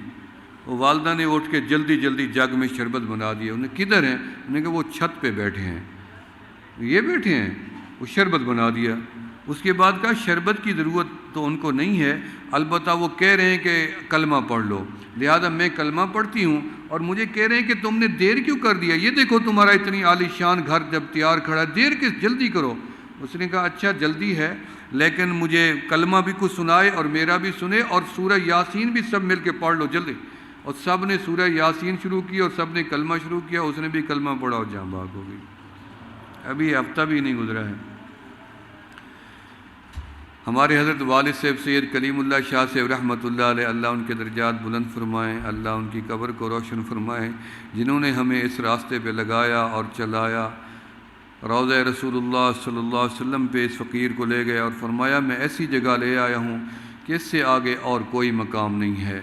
وہ والدہ نے اٹھ کے جلدی جلدی جگ میں شربت بنا دیا۔ انہیں کدھر ہیں؟ انہوں نے کہا وہ چھت پہ بیٹھے ہیں۔ یہ بیٹھے ہیں؟ وہ شربت بنا دیا۔ اس کے بعد کہا شربت کی ضرورت تو ان کو نہیں ہے، البتہ وہ کہہ رہے ہیں کہ کلمہ پڑھ لو، لہذا میں کلمہ پڑھتی ہوں، اور مجھے کہہ رہے ہیں کہ تم نے دیر کیوں کر دیا، یہ دیکھو تمہارا اتنی عالی شان گھر جب تیار کھڑا ہے، دیر کس، جلدی کرو۔ اس نے کہا اچھا جلدی ہے، لیکن مجھے کلمہ بھی کچھ سنائے اور میرا بھی سنے، اور سورہ یاسین بھی سب مل کے پڑھ لو جلدی۔ اور سب نے سورہ یاسین شروع کی اور سب نے کلمہ شروع کیا، اس نے بھی کلمہ پڑھا اور جاں بھاگ ہو گئی۔ ابھی ہفتہ بھی نہیں گزرا ہے۔ ہمارے حضرت والد صاحب سید کلیم اللہ شاہ صاحب رحمۃ اللہ علیہ، اللہ ان کے درجات بلند فرمائیں، اللہ ان کی قبر کو روشن فرمائیں، جنہوں نے ہمیں اس راستے پہ لگایا اور چلایا۔ روضہ رسول اللہ صلی اللہ علیہ وسلم پہ اس فقیر کو لے گئے اور فرمایا میں ایسی جگہ لے آیا ہوں کہ اس سے آگے اور کوئی مقام نہیں ہے،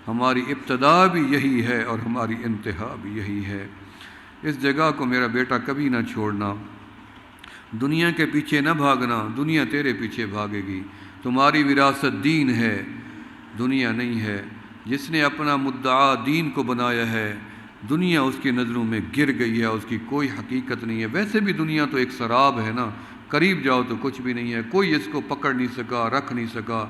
ہماری ابتدا بھی یہی ہے اور ہماری انتہا بھی یہی ہے، اس جگہ کو میرا بیٹا کبھی نہ چھوڑنا، دنیا کے پیچھے نہ بھاگنا، دنیا تیرے پیچھے بھاگے گی، تمہاری وراثت دین ہے، دنیا نہیں ہے، جس نے اپنا مدعا دین کو بنایا ہے دنیا اس کی نظروں میں گر گئی ہے، اس کی کوئی حقیقت نہیں ہے۔ ویسے بھی دنیا تو ایک سراب ہے نا، قریب جاؤ تو کچھ بھی نہیں ہے، کوئی اس کو پکڑ نہیں سکا، رکھ نہیں سکا۔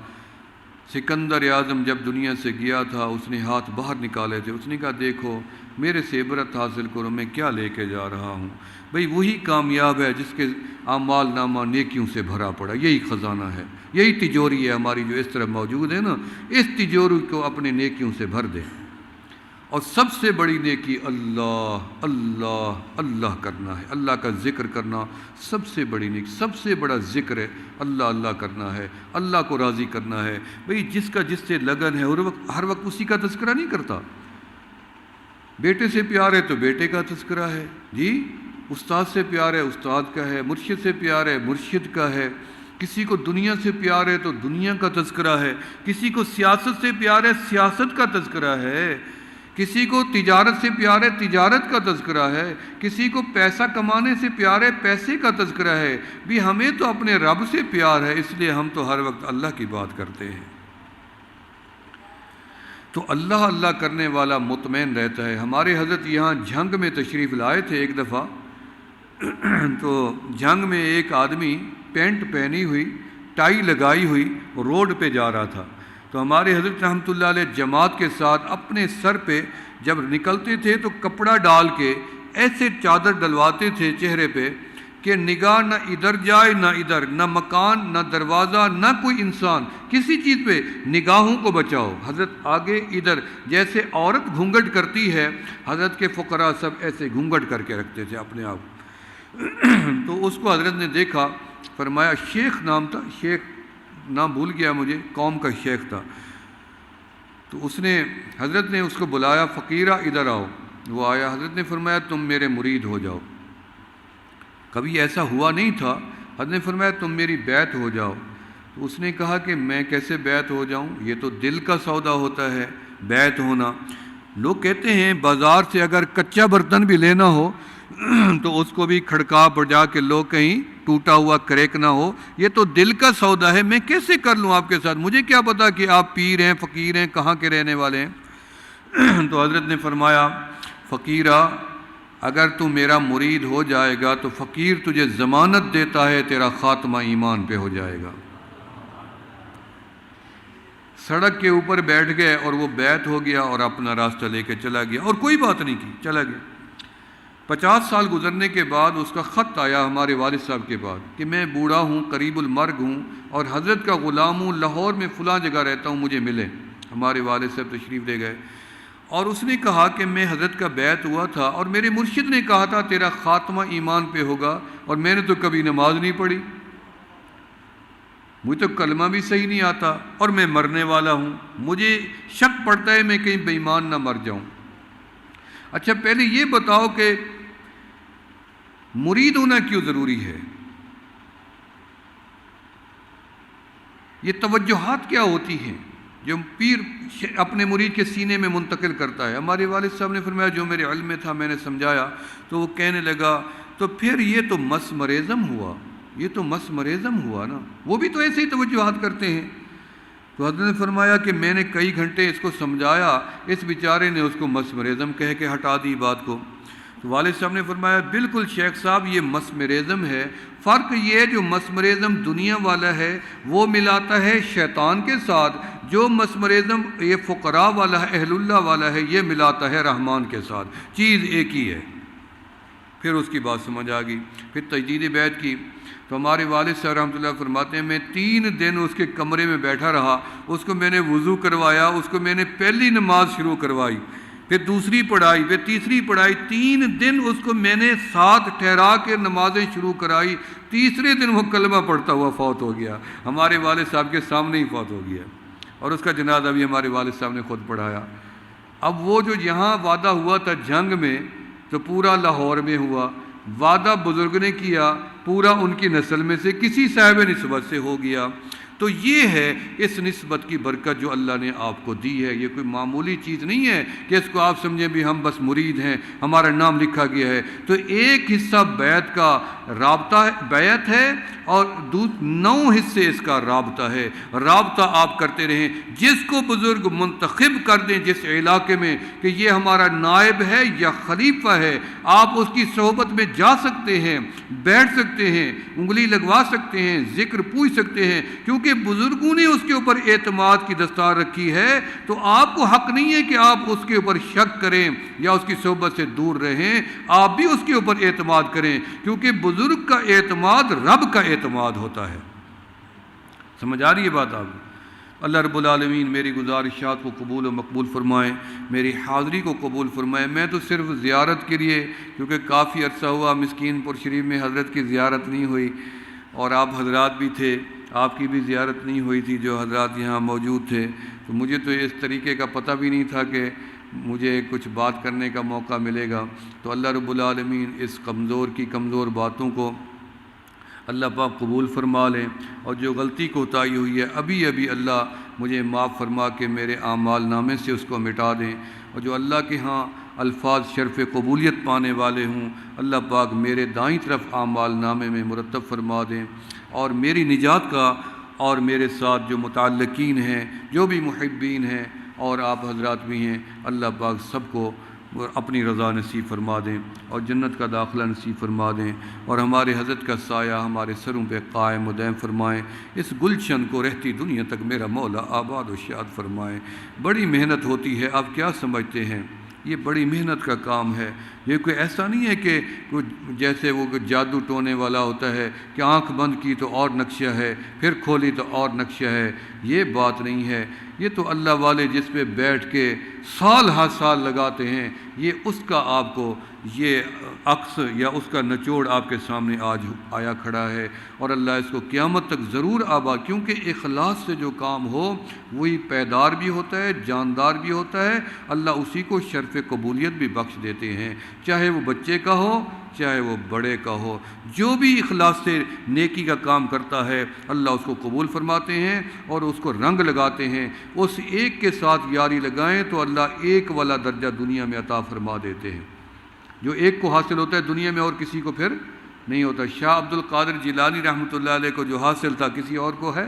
سکندر اعظم جب دنیا سے گیا تھا اس نے ہاتھ باہر نکالے تھے، اس نے کہا دیکھو میرے سے عبرت حاصل کرو، میں کیا لے کے جا رہا ہوں۔ بھئی وہی کامیاب ہے جس کے اعمال نامہ نیکیوں سے بھرا پڑا، یہی خزانہ ہے، یہی تجوری ہے ہماری جو اس طرح موجود ہے نا، اس تجوری کو اپنے نیکیوں سے بھر دے۔ اور سب سے بڑی نیکی اللہ اللہ اللہ کرنا ہے، اللہ کا ذکر کرنا سب سے بڑی نیکی، سب سے بڑا ذکر ہے اللہ اللہ کرنا ہے، اللہ کو راضی کرنا ہے۔ بھئی جس کا جس سے لگن ہے ہر وقت اسی کا تذکرہ نہیں کرتا۔ بیٹے سے پیار ہے تو بیٹے کا تذکرہ ہے، جی استاد سے پیار ہے استاد کا ہے، مرشد سے پیار ہے مرشد کا ہے، کسی کو دنیا سے پیار ہے تو دنیا کا تذکرہ ہے، کسی کو سیاست سے پیار ہے سیاست کا تذکرہ ہے، کسی کو تجارت سے پیار ہے تجارت کا تذکرہ ہے، کسی کو پیسہ کمانے سے پیار ہے پیسے کا تذکرہ ہے۔ بھی ہمیں تو اپنے رب سے پیار ہے، اس لیے ہم تو ہر وقت اللہ کی بات کرتے ہیں۔ تو اللہ اللہ کرنے والا مطمئن رہتا ہے۔ ہمارے حضرت یہاں جھنگ میں تشریف لائے تھے ایک دفعہ، تو جھنگ میں ایک آدمی پینٹ پہنی ہوئی ٹائی لگائی ہوئی روڈ پہ جا رہا تھا، تو ہمارے حضرت رحمۃ اللہ علیہ جماعت کے ساتھ اپنے سر پہ جب نکلتے تھے تو کپڑا ڈال کے ایسے چادر ڈلواتے تھے چہرے پہ کہ نگاہ نہ ادھر جائے نہ ادھر، نہ مکان نہ دروازہ نہ کوئی انسان، کسی چیز پہ نگاہوں کو بچاؤ۔ حضرت آگے ادھر جیسے عورت گھونگھٹ کرتی ہے، حضرت کے فقراء سب ایسے گھونگھٹ کر کے رکھتے تھے اپنے آپ۔ تو اس کو حضرت نے دیکھا، فرمایا شیخ نام تھا، شیخ نام بھول گیا مجھے، قوم کا شیخ تھا۔ تو حضرت نے اس کو بلایا، فقیرہ ادھر آؤ۔ وہ آیا، حضرت نے فرمایا تم میرے مرید ہو جاؤ۔ کبھی ایسا ہوا نہیں تھا، حضرت نے فرمایا تم میری بیعت ہو جاؤ۔ تو اس نے کہا کہ میں کیسے بیعت ہو جاؤں، یہ تو دل کا سودا ہوتا ہے بیعت ہونا۔ لوگ کہتے ہیں بازار سے اگر کچا برتن بھی لینا ہو تو اس کو بھی کھڑکا بجا کے لوگ کہیں ٹوٹا ہوا کریک نہ ہو، یہ تو دل کا سودا ہے، میں کیسے کر لوں آپ کے ساتھ، مجھے کیا پتا کہ آپ پیر ہیں فقیر ہیں کہاں کے رہنے والے ہیں۔ تو حضرت نے فرمایا فقیرہ اگر تو میرا مرید ہو جائے گا تو فقیر تجھے ضمانت دیتا ہے تیرا خاتمہ ایمان پہ ہو جائے گا۔ سڑک کے اوپر بیٹھ گئے اور وہ بیعت ہو گیا اور اپنا راستہ لے کے چلا گیا اور کوئی بات نہیں کی، چلا گیا۔ 50 سال گزرنے کے بعد اس کا خط آیا ہمارے والد صاحب کے بعد کہ میں بوڑھا ہوں، قریب المرگ ہوں اور حضرت کا غلام ہوں، لاہور میں فلاں جگہ رہتا ہوں، مجھے ملے۔ ہمارے والد صاحب تشریف لے گئے اور اس نے کہا کہ میں حضرت کا بیعت ہوا تھا اور میرے مرشد نے کہا تھا تیرا خاتمہ ایمان پہ ہوگا، اور میں نے تو کبھی نماز نہیں پڑھی، مجھے تو کلمہ بھی صحیح نہیں آتا اور میں مرنے والا ہوں، مجھے شک پڑتا ہے میں کہیں بے ایمان نہ مر جاؤں۔ اچھا پہلے یہ بتاؤ کہ مرید ہونا کیوں ضروری ہے؟ یہ توجہات کیا ہوتی ہیں جو پیر اپنے مرید کے سینے میں منتقل کرتا ہے؟ ہمارے والد صاحب نے فرمایا جو میرے علم میں تھا میں نے سمجھایا، تو وہ کہنے لگا تو پھر یہ تو مسمرزم ہوا، یہ تو مسمرزم ہوا نا، وہ بھی تو ایسے ہی توجہات کرتے ہیں۔ تو حضرت نے فرمایا کہ میں نے کئی گھنٹے اس کو سمجھایا، اس بیچارے نے اس کو مسمرزم کہہ کے ہٹا دی بات کو۔ تو والد صاحب نے فرمایا بالکل شیخ صاحب یہ مسمرزم ہے، فرق یہ ہے جو مسمرزم دنیا والا ہے وہ ملاتا ہے شیطان کے ساتھ، جو مسمرزم یہ فقراء والا ہے اہل اللہ والا ہے یہ ملاتا ہے رحمان کے ساتھ، چیز ایک ہی ہے۔ پھر اس کی بات سمجھ آ گئی، پھر تجدید بیعت کی۔ تو ہمارے والد صاحب رحمۃ اللہ فرماتے ہیں میں 3 دن اس کے کمرے میں بیٹھا رہا، اس کو میں نے وضو کروایا، اس کو میں نے پہلی نماز شروع کروائی، پھر دوسری پڑھائی، پھر تیسری پڑھائی، 3 دن اس کو میں نے ساتھ ٹھہرا کے نمازیں شروع کرائی، تیسرے دن وہ کلمہ پڑھتا ہوا فوت ہو گیا، ہمارے والد صاحب کے سامنے ہی فوت ہو گیا، اور اس کا جنازہ بھی ہمارے والد صاحب نے خود پڑھایا۔ اب وہ جو یہاں وعدہ ہوا تھا جنگ میں تو پورا لاہور میں ہوا، وعدہ بزرگ نے کیا پورا ان کی نسل میں سے کسی صاحب نسبت سے ہو گیا۔ تو یہ ہے اس نسبت کی برکت جو اللہ نے آپ کو دی ہے. یہ کوئی معمولی چیز نہیں ہے کہ اس کو آپ سمجھیں بھی ہم بس مرید ہیں, ہمارا نام لکھا گیا ہے. تو ایک حصہ بیعت کا رابطہ بیعت ہے اور 9 حصے اس کا رابطہ ہے. رابطہ آپ کرتے رہیں. جس کو بزرگ منتخب کر دیں جس علاقے میں کہ یہ ہمارا نائب ہے یا خلیفہ ہے, آپ اس کی صحبت میں جا سکتے ہیں, بیٹھ سکتے ہیں, انگلی لگوا سکتے ہیں, ذکر پوچھ سکتے ہیں, کیونکہ بزرگوں نے اس کے اوپر اعتماد کی دستار رکھی ہے. تو آپ کو حق نہیں ہے کہ آپ اس کے اوپر شک کریں یا اس کی صحبت سے دور رہیں. آپ بھی اس کے اوپر اعتماد کریں, کیونکہ بزرگ کا اعتماد رب کا اعتماد ہوتا ہے. سمجھ آ رہی ہے بات آپ کو؟ اللہ رب العالمین میری گزارشات کو قبول و مقبول فرمائیں, میری حاضری کو قبول فرمائیں. میں تو صرف زیارت کے لیے, کیونکہ کافی عرصہ ہوا مسکین پور شریف میں حضرت کی زیارت نہیں ہوئی, اور آپ حضرات بھی تھے, آپ کی بھی زیارت نہیں ہوئی تھی جو حضرات یہاں موجود تھے. تو مجھے تو اس طریقے کا پتہ بھی نہیں تھا کہ مجھے کچھ بات کرنے کا موقع ملے گا. تو اللہ رب العالمین اس کمزور باتوں کو اللہ پاک قبول فرما لیں, اور جو غلطی کوتاہی ہوئی ہے ابھی اللہ مجھے معاف فرما کے میرے اعمال نامے سے اس کو مٹا دیں. اور جو اللہ کے ہاں الفاظ شرف قبولیت پانے والے ہوں, اللہ پاک میرے دائیں طرف اعمال نامے میں مرتب فرما دیں. اور میری نجات کا اور میرے ساتھ جو متعلقین ہیں, جو بھی محبین ہیں اور آپ حضرات بھی ہیں, اللہ پاک سب کو اپنی رضا نصیب فرما دیں اور جنت کا داخلہ نصیب فرما دیں, اور ہمارے حضرت کا سایہ ہمارے سروں پہ قائم و دائم فرمائیں. اس گلشن کو رہتی دنیا تک میرا مولا آباد و شاد فرمائیں. بڑی محنت ہوتی ہے, آپ کیا سمجھتے ہیں؟ یہ بڑی محنت کا کام ہے. یہ کوئی ایسا نہیں ہے کہ جیسے وہ جادو ٹونے والا ہوتا ہے کہ آنکھ بند کی تو اور نقشہ ہے, پھر کھولی تو اور نقشہ ہے. یہ بات نہیں ہے. یہ تو اللہ والے جس پہ بیٹھ کے سال ہر سال لگاتے ہیں, یہ اس کا آپ کو یہ عکس یا اس کا نچوڑ آپ کے سامنے آج آیا کھڑا ہے. اور اللہ اس کو قیامت تک ضرور آبا, کیونکہ اخلاص سے جو کام ہو وہی پائیدار بھی ہوتا ہے, جاندار بھی ہوتا ہے. اللہ اسی کو شرف قبولیت بھی بخش دیتے ہیں, چاہے وہ بچے کا ہو چاہے وہ بڑے کا ہو. جو بھی اخلاص سے نیکی کا کام کرتا ہے اللہ اس کو قبول فرماتے ہیں اور اس کو رنگ لگاتے ہیں. اس ایک کے ساتھ یاری لگائیں تو اللہ ایک والا درجہ دنیا میں عطا فرما دیتے ہیں. جو ایک کو حاصل ہوتا ہے دنیا میں اور کسی کو پھر نہیں ہوتا. شاہ عبد القادر جیلانی رحمۃ اللہ علیہ کو جو حاصل تھا کسی اور کو ہے؟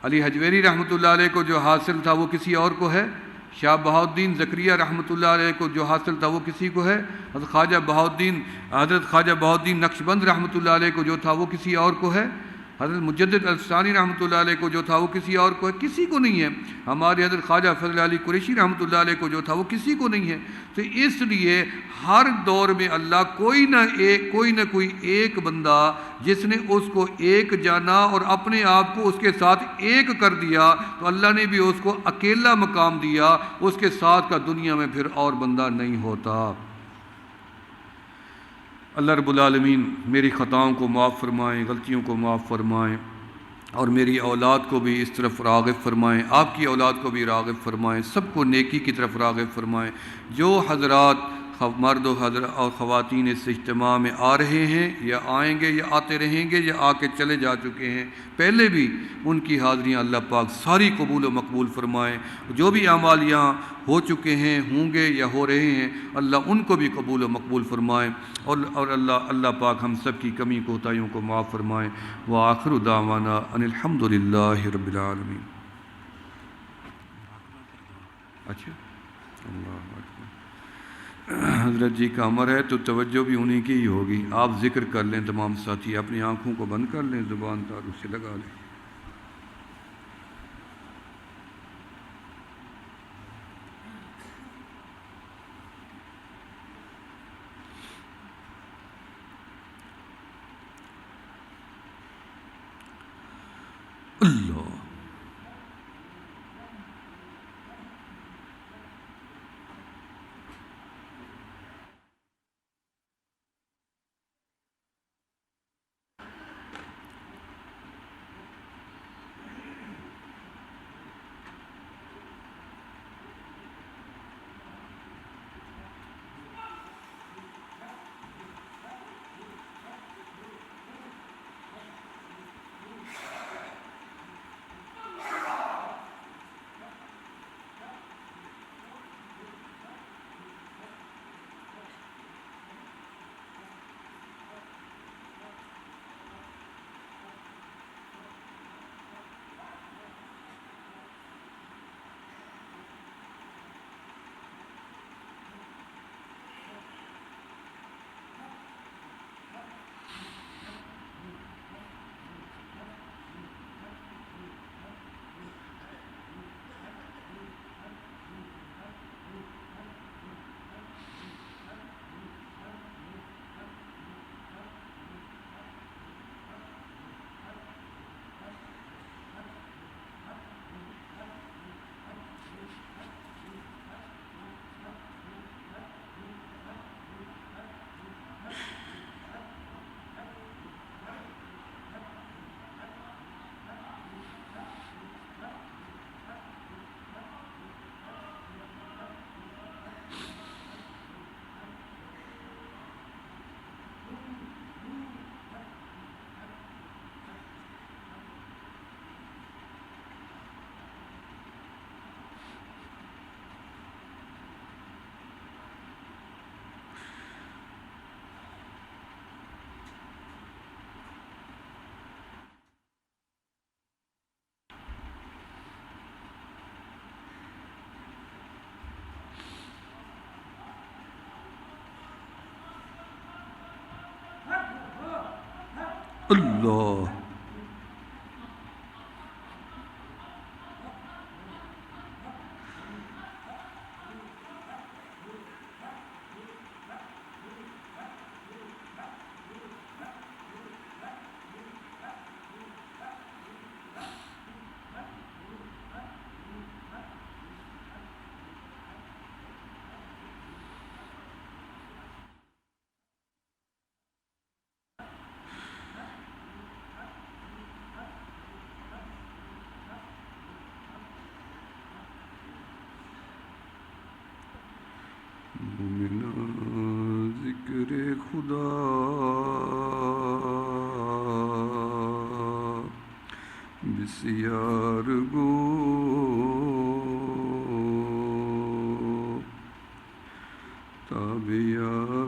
علی حجویری رحمۃ اللہ علیہ کو جو حاصل تھا وہ کسی اور کو ہے؟ شاہ بہاؤالدین زکریا رحمۃ اللہ علیہ کو جو حاصل تھا وہ کسی کو ہے؟ حضرت خواجہ بہاؤالدین نقشبند رحمۃ اللہ علیہ کو جو تھا وہ کسی اور کو ہے؟ حضرت مجدد الفسانی رحمۃ اللہ علیہ کو جو تھا وہ کسی اور کو ہے؟ کسی کو نہیں ہے. ہمارے حضرت خواجہ فضل علی قریشی رحمۃ اللہ علیہ کو جو تھا وہ کسی کو نہیں ہے. تو اس لیے ہر دور میں اللہ کوئی نہ کوئی ایک بندہ جس نے اس کو ایک جانا اور اپنے آپ کو اس کے ساتھ ایک کر دیا, تو اللہ نے بھی اس کو اکیلا مقام دیا. اس کے ساتھ کا دنیا میں پھر اور بندہ نہیں ہوتا. اللہ رب العالمین میری خطاؤں کو معاف فرمائیں, غلطیوں کو معاف فرمائیں, اور میری اولاد کو بھی اس طرف راغب فرمائیں, آپ کی اولاد کو بھی راغب فرمائیں, سب کو نیکی کی طرف راغب فرمائیں. جو حضرات مرد و حضرات اور خواتین اس اجتماع میں آ رہے ہیں یا آئیں گے یا آتے رہیں گے یا آ کے چلے جا چکے ہیں پہلے بھی, ان کی حاضریاں اللہ پاک ساری قبول و مقبول فرمائیں. جو بھی اعمال یہاں ہو چکے ہیں, ہوں گے یا ہو رہے ہیں, اللہ ان کو بھی قبول و مقبول فرمائیں. اور اللہ پاک ہم سب کی کمی کوتاہیوں کو معاف فرمائیں. وآخر دعوانا ان الحمد للہ رب العالمین. اچھا, اللہ حضرت جی کا امر ہے تو توجہ بھی انہیں کی ہی ہوگی. آپ ذکر کر لیں تمام ساتھی, اپنی آنکھوں کو بند کر لیں, زبان تعارف سے لگا لیں. اللہ اللہ مومنا ذکر خدا بسیار گو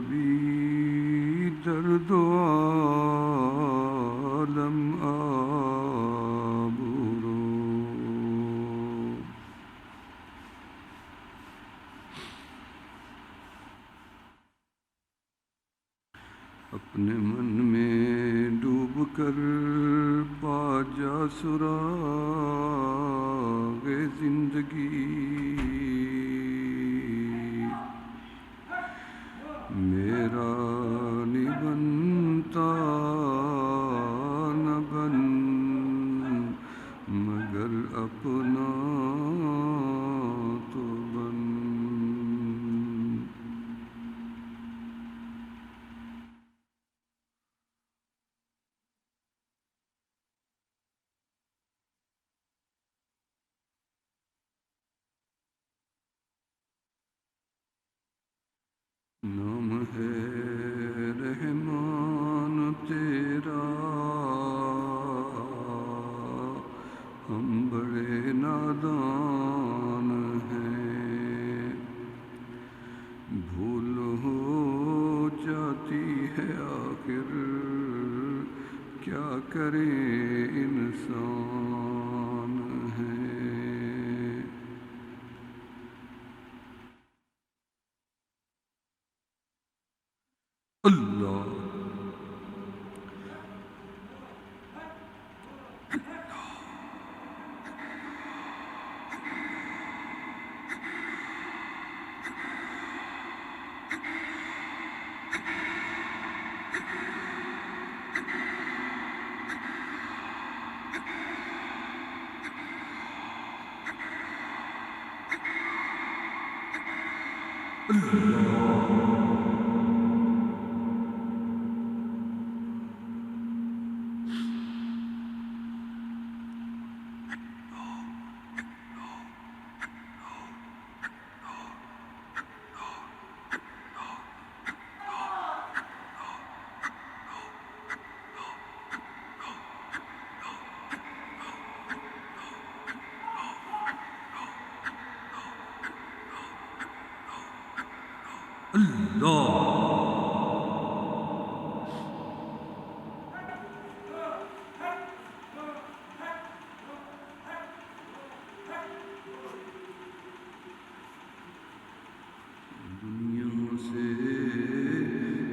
تابیابی درد و عالم آبرو اپنے من میں ڈوب کر پا جا سراغ زندگی میرا نہیں بنتا نہ بن مگر اپنا تو بن نام ہے رحمان تیرا ہم بڑے نادان ہیں بھول ہو جاتی ہے آخر کیا کرے انسان ہے اللہ اللہ دنیا سے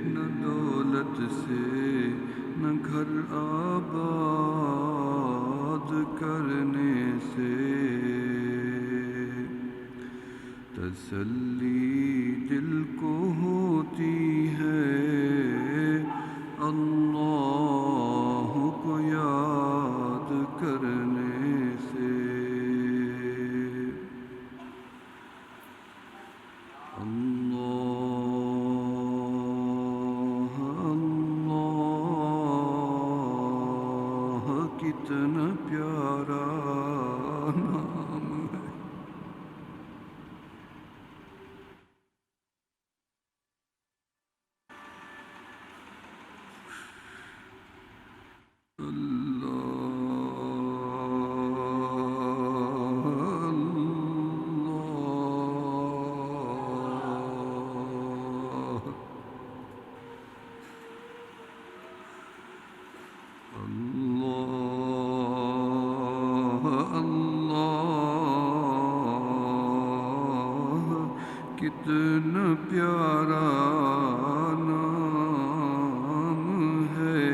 نہ دولت سے نہ گھر آباد کرنے سے تسلی دل کو ہوتی ہے اللہ کو یاد کرنے سے اللہ اللہ کتنا پیارا نام ہے کتنا پیارا نام ہے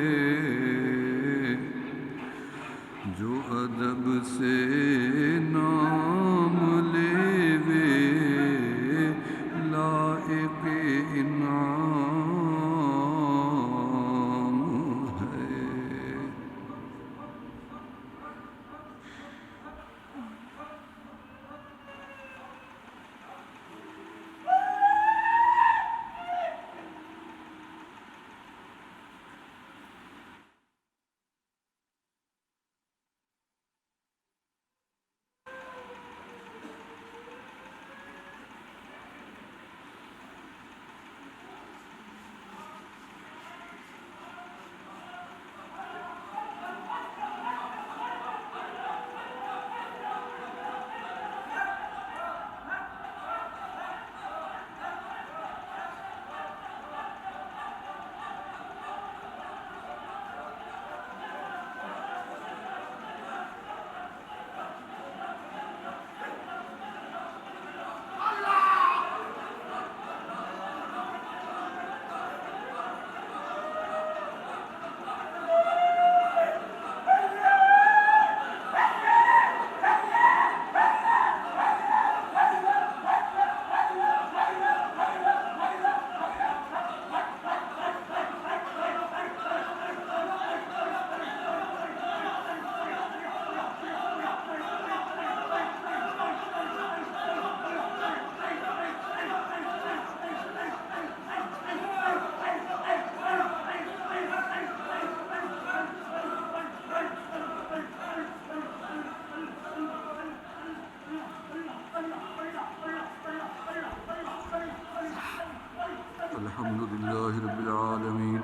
الحمد لله رب العالمين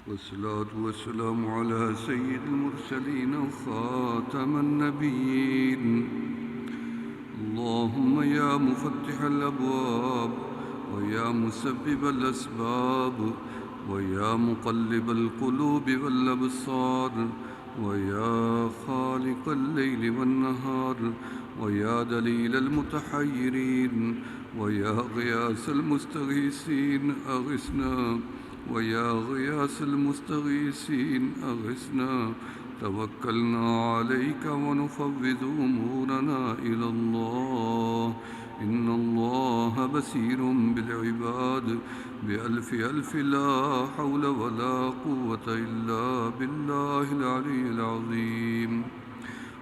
والصلاة والسلام على سيد المرسلين وخاتم النبيين اللهم يا مفتح الأبواب ويا مسبب الأسباب ويا مقلب القلوب والأبصار ويا خالق الليل والنهار ويا دليل المتحيرين ويا غياث المستغيثين أغثنا ويا غياث المستغيثين أغثنا توكلنا عليك ونفوض أمورنا إلى الله إن الله بصير بالعباد بألف ألف لا حول ولا قوة إلا بالله العلي العظيم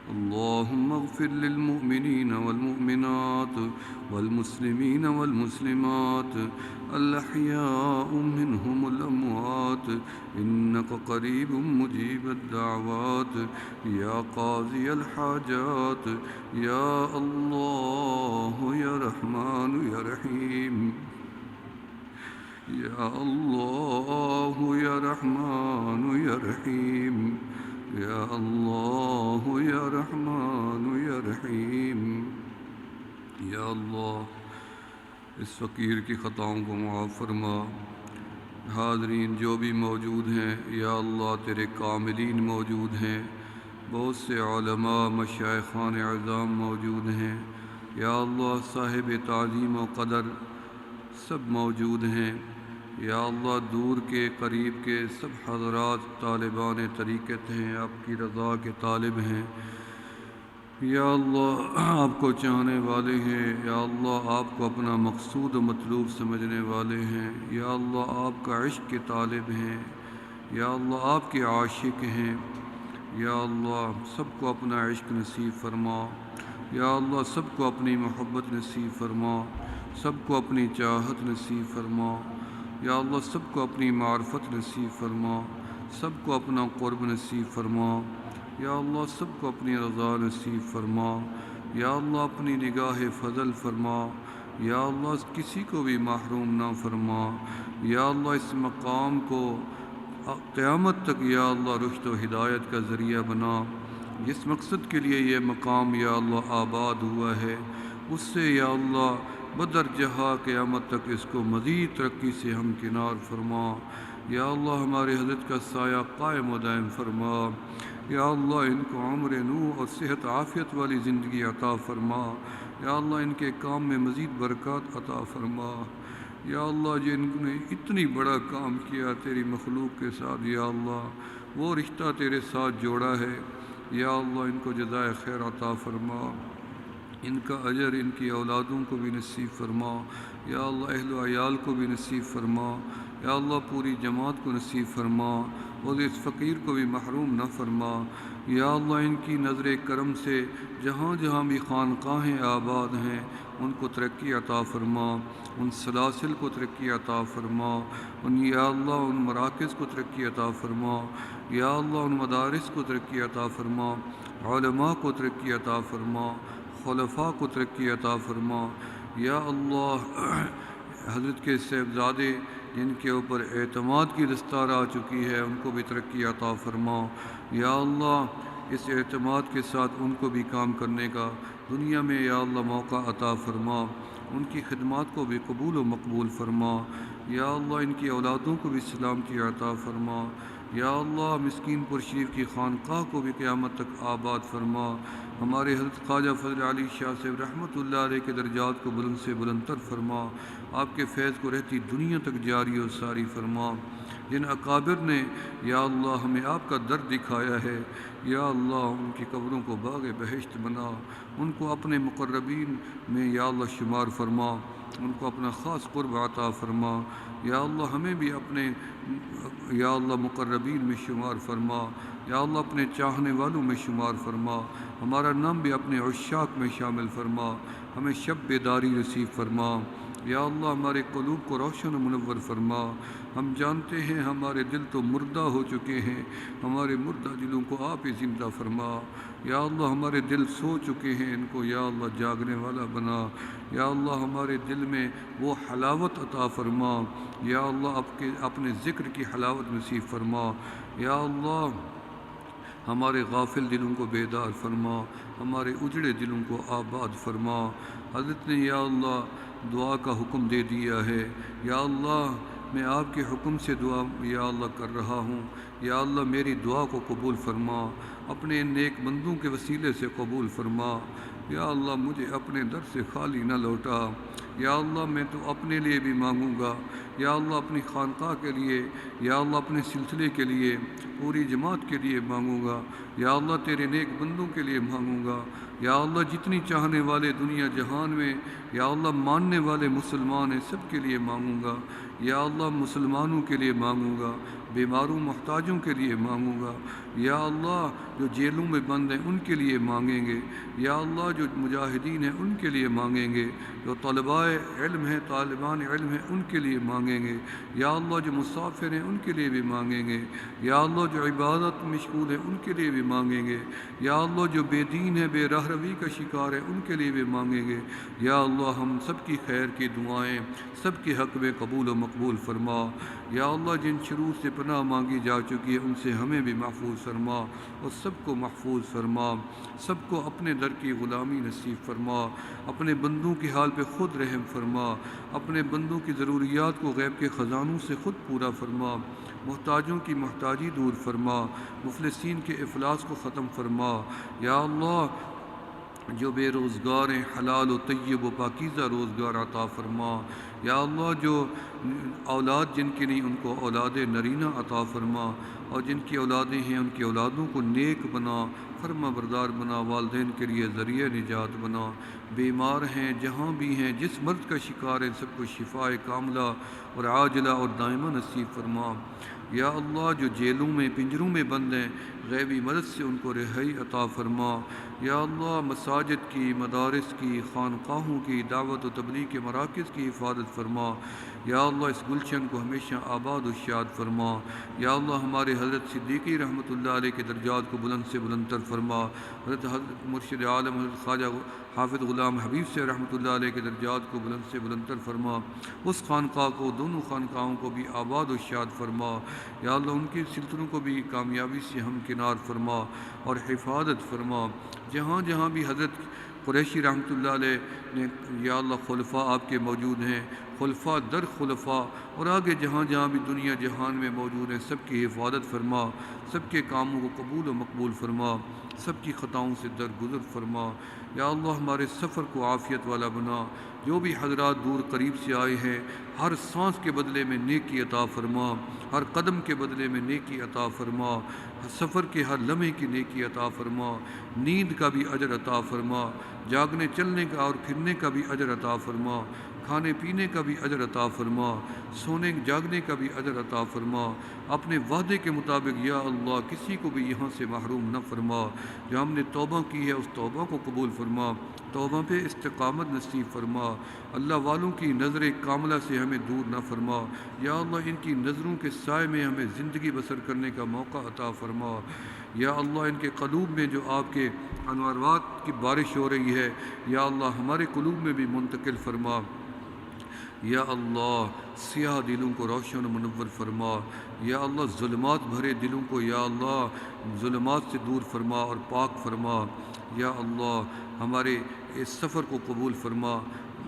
اللهم اغفر للمؤمنين والمؤمنات والمسلمين والمسلمات الأحياء منهم الأموات إنك قريب مجيب الدعوات يا قاضي الحاجات يا الله يا رحمن يا رحيم يا الله يا رحمن يا رحيم یا اللہ یا رحمان یا رحیم یا اللہ اس فقیر کی خطاؤں کو معاف فرما حاضرین جو بھی موجود ہیں یا اللہ تیرے کاملین موجود ہیں بہت سے علماء مشائخان اعظام موجود ہیں یا اللہ صاحب تعظیم و قدر سب موجود ہیں یا اللہ دور کے قریب کے سب حضرات طالبان طریقت ہیں آپ کی رضا کے طالب ہیں یا اللہ آپ کو چاہنے والے ہیں یا اللہ آپ کو اپنا مقصود و مطلوب سمجھنے والے ہیں یا اللہ آپ کا عشق کے طالب ہیں یا اللہ آپ کے عاشق ہیں یا اللہ سب کو اپنا عشق نصیب فرما یا اللہ سب کو اپنی محبت نصیب فرما سب کو اپنی چاہت نصیب فرما یا اللہ سب کو اپنی معرفت نصیب فرما سب کو اپنا قرب نصیب فرما یا اللہ سب کو اپنی رضا نصیب فرما یا اللہ اپنی نگاہ فضل فرما یا اللہ کسی کو بھی محروم نہ فرما یا اللہ اس مقام کو قیامت تک یا اللہ رشد و ہدایت کا ذریعہ بنا جس مقصد کے لیے یہ مقام یا اللہ آباد ہوا ہے اس سے یا اللہ بدرجہ قیامت تک اس کو مزید ترقی سے ہمکنار فرما یا اللہ ہمارے حضرت کا سایہ قائم و دائم فرما یا اللہ ان کو عمر نو اور صحت عافیت والی زندگی عطا فرما یا اللہ ان کے کام میں مزید برکات عطا فرما یا اللہ جن نے اتنی بڑا کام کیا تیری مخلوق کے ساتھ یا اللہ وہ رشتہ تیرے ساتھ جوڑا ہے یا اللہ ان کو جزائے خیر عطا فرما ان کا اجر ان کی اولادوں کو بھی نصیب فرما یا اللہ اہل و عیال کو بھی نصیب فرما یا اللہ پوری جماعت کو نصیب فرما اور اس فقیر کو بھی محروم نہ فرما یا اللہ ان کی نظر کرم سے جہاں جہاں بھی خانقاہیں آباد ہیں ان کو ترقی عطا فرما ان سلاسل کو ترقی عطا فرما یا اللہ ان مراکز کو ترقی عطا فرما یا اللہ ان مدارس کو ترقی عطا فرما علماء کو ترقی عطا فرما خلفاء کو ترقی عطا فرما یا اللہ حضرت کے صاحبزادے جن کے اوپر اعتماد کی دستار آ چکی ہے ان کو بھی ترقی عطا فرما یا اللہ اس اعتماد کے ساتھ ان کو بھی کام کرنے کا دنیا میں یا اللہ موقع عطا فرما ان کی خدمات کو بھی قبول و مقبول فرما یا اللہ ان کی اولادوں کو بھی سلامتی عطا فرما یا اللہ مسکین پور شریف کی خانقاہ کو بھی قیامت تک آباد فرما ہمارے حضرت خواجہ فضل علی شاہ صاحب رحمۃ اللہ علیہ کے درجات کو بلند سے بلند تر فرما آپ کے فیض کو رہتی دنیا تک جاری و ساری فرما جن اکابر نے یا اللہ ہمیں آپ کا درد دکھایا ہے یا اللہ ان کی قبروں کو باغ بہشت بنا ان کو اپنے مقربین میں یا اللہ شمار فرما ان کو اپنا خاص قرب عطا فرما یا اللہ ہمیں بھی اپنے یا اللہ مقربین میں شمار فرما یا اللہ اپنے چاہنے والوں میں شمار فرما ہمارا نام بھی اپنے عشاق میں شامل فرما ہمیں شب بیداری نصیب فرما یا اللہ ہمارے قلوب کو روشن و منور فرما۔ ہم جانتے ہیں ہمارے دل تو مردہ ہو چکے ہیں، ہمارے مردہ دلوں کو آپ ہی زندہ فرما۔ یا اللہ ہمارے دل سو چکے ہیں، ان کو یا اللہ جاگنے والا بنا۔ یا اللہ ہمارے دل میں وہ حلاوت عطا فرما، یا اللہ اپنے ذکر کی حلاوت نصیب فرما۔ یا اللہ ہمارے غافل دلوں کو بیدار فرما، ہمارے اجڑے دلوں کو آباد فرما۔ حضرت نے یا اللہ دعا کا حکم دے دیا ہے، یا اللہ میں آپ کے حکم سے دعا یا اللہ کر رہا ہوں، یا اللہ میری دعا کو قبول فرما، اپنے نیک بندوں کے وسیلے سے قبول فرما۔ یا اللہ مجھے اپنے در سے خالی نہ لوٹا، یا اللہ میں تو اپنے لیے بھی مانگوں گا، یا اللہ اپنی خانقاہ کے لیے، یا اللہ اپنے سلسلے کے لیے، پوری جماعت کے لیے مانگوں گا، یا اللہ تیرے نیک بندوں کے لیے مانگوں گا، یا اللہ جتنی چاہنے والے دنیا جہان میں یا اللہ ماننے والے مسلمان ہیں سب کے لیے مانگوں گا، یا اللہ مسلمانوں کے لیے مانگوں گا، بیماروں محتاجوں کے لیے مانگوں گا، یا اللہ جو جیلوں میں بند ہیں ان کے لیے مانگیں گے، یا اللہ جو مجاہدین ہیں ان کے لیے مانگیں گے، جو طلباء علم ہیں طالبان علم ہیں ان کے لیے مانگیں گے، یا اللہ جو مسافر ہیں ان کے لیے بھی مانگیں گے، یا اللہ جو عبادت میں مشغول ہیں ان کے لیے بھی مانگیں گے، یا اللہ جو بے دین ہے بے راہ روی کا شکار ہے ان کے لیے بھی مانگیں گے۔ یا اللہ ہم سب کی خیر کی دعائیں سب کے حق میں قبول و مقبول فرما۔ یا اللہ جن شرور سے پناہ مانگی جا چکی ہے ان سے ہمیں بھی محفوظ فرما اور سب کو محفوظ فرما، سب کو اپنے در کی غلامی نصیب فرما، اپنے بندوں کی حال پہ خود رحم فرما، اپنے بندوں کی ضروریات کو غیب کے خزانوں سے خود پورا فرما، محتاجوں کی محتاجی دور فرما، مفلسین کے افلاس کو ختم فرما۔ یا اللہ جو بے روزگار ہیں حلال و طیب و پاکیزہ روزگار عطا فرما۔ یا اللہ جو اولاد جن کی نہیں ان کو اولاد نرینہ عطا فرما، اور جن کی اولادیں ہیں ان کی اولادوں کو نیک بنا، فرما بردار بنا، والدین کے لیے ذریعہ نجات بنا۔ بیمار ہیں جہاں بھی ہیں جس مرض کا شکار ہیں سب کو شفاء کاملہ اور عاجلہ اور دائمہ نصیب فرما۔ یا اللہ جو جیلوں میں پنجروں میں بند ہیں غیبی مدد سے ان کو رہائی عطا فرما۔ یا اللہ مساجد کی، مدارس کی، خانقاہوں کی، دعوت و تبلیغ کے مراکز کی حفاظت فرما۔ یا اللہ اس گلشن کو ہمیشہ آباد و شاد فرما۔ یا اللہ ہمارے حضرت صدیقی رحمۃ اللہ علیہ کے درجات کو بلند سے بلند تر فرما۔ حضرت مرشد عالم حضرت خواجہ حافظ غلام حبیب سے رحمۃ اللہ علیہ کے درجات کو بلند سے بلند تر فرما۔ اس خانقاہ کو، دونوں خانقاہوں کو بھی آباد و شاد فرما۔ یا اللہ ان کی سلسلوں کو بھی کامیابی سے ہمکنار فرما اور حفاظت فرما۔ جہاں جہاں بھی حضرت قریشی رحمۃ اللہ علیہ نے یا اللہ خلفاء آپ کے موجود ہیں، خلفاء در خلفاء اور آگے جہاں جہاں بھی دنیا جہان میں موجود ہیں سب کی حفاظت فرما، سب کے کاموں کو قبول و مقبول فرما، سب کی خطاؤں سے درگزر فرما۔ یا اللہ ہمارے سفر کو عافیت والا بنا۔ جو بھی حضرات دور قریب سے آئے ہیں ہر سانس کے بدلے میں نیکی عطا فرما، ہر قدم کے بدلے میں نیکی عطا فرما، سفر کے ہر لمحے کی نیکی عطا فرما، نیند کا بھی اجر عطا فرما، جاگنے چلنے کا اور پھرنے کا بھی اجر عطا فرما، کھانے پینے کا بھی اجر عطا فرما، سونے جاگنے کا بھی اجر عطا فرما۔ اپنے وعدے کے مطابق یا اللہ کسی کو بھی یہاں سے محروم نہ فرما۔ جو ہم نے توبہ کی ہے اس توبہ کو قبول فرما، توبہ پہ استقامت نصیب فرما۔ اللہ والوں کی نظر کاملہ سے ہمیں دور نہ فرما۔ یا اللہ ان کی نظروں کے سائے میں ہمیں زندگی بسر کرنے کا موقع عطا فرما۔ یا اللہ ان کے قلوب میں جو آپ کے انوارات کی بارش ہو رہی ہے یا اللہ ہمارے قلوب میں بھی منتقل فرما۔ یا اللہ سیاہ دلوں کو روشن و منور فرما۔ یا اللہ ظلمات بھرے دلوں کو یا اللہ ظلمات سے دور فرما اور پاک فرما۔ یا اللہ ہمارے اس سفر کو قبول فرما۔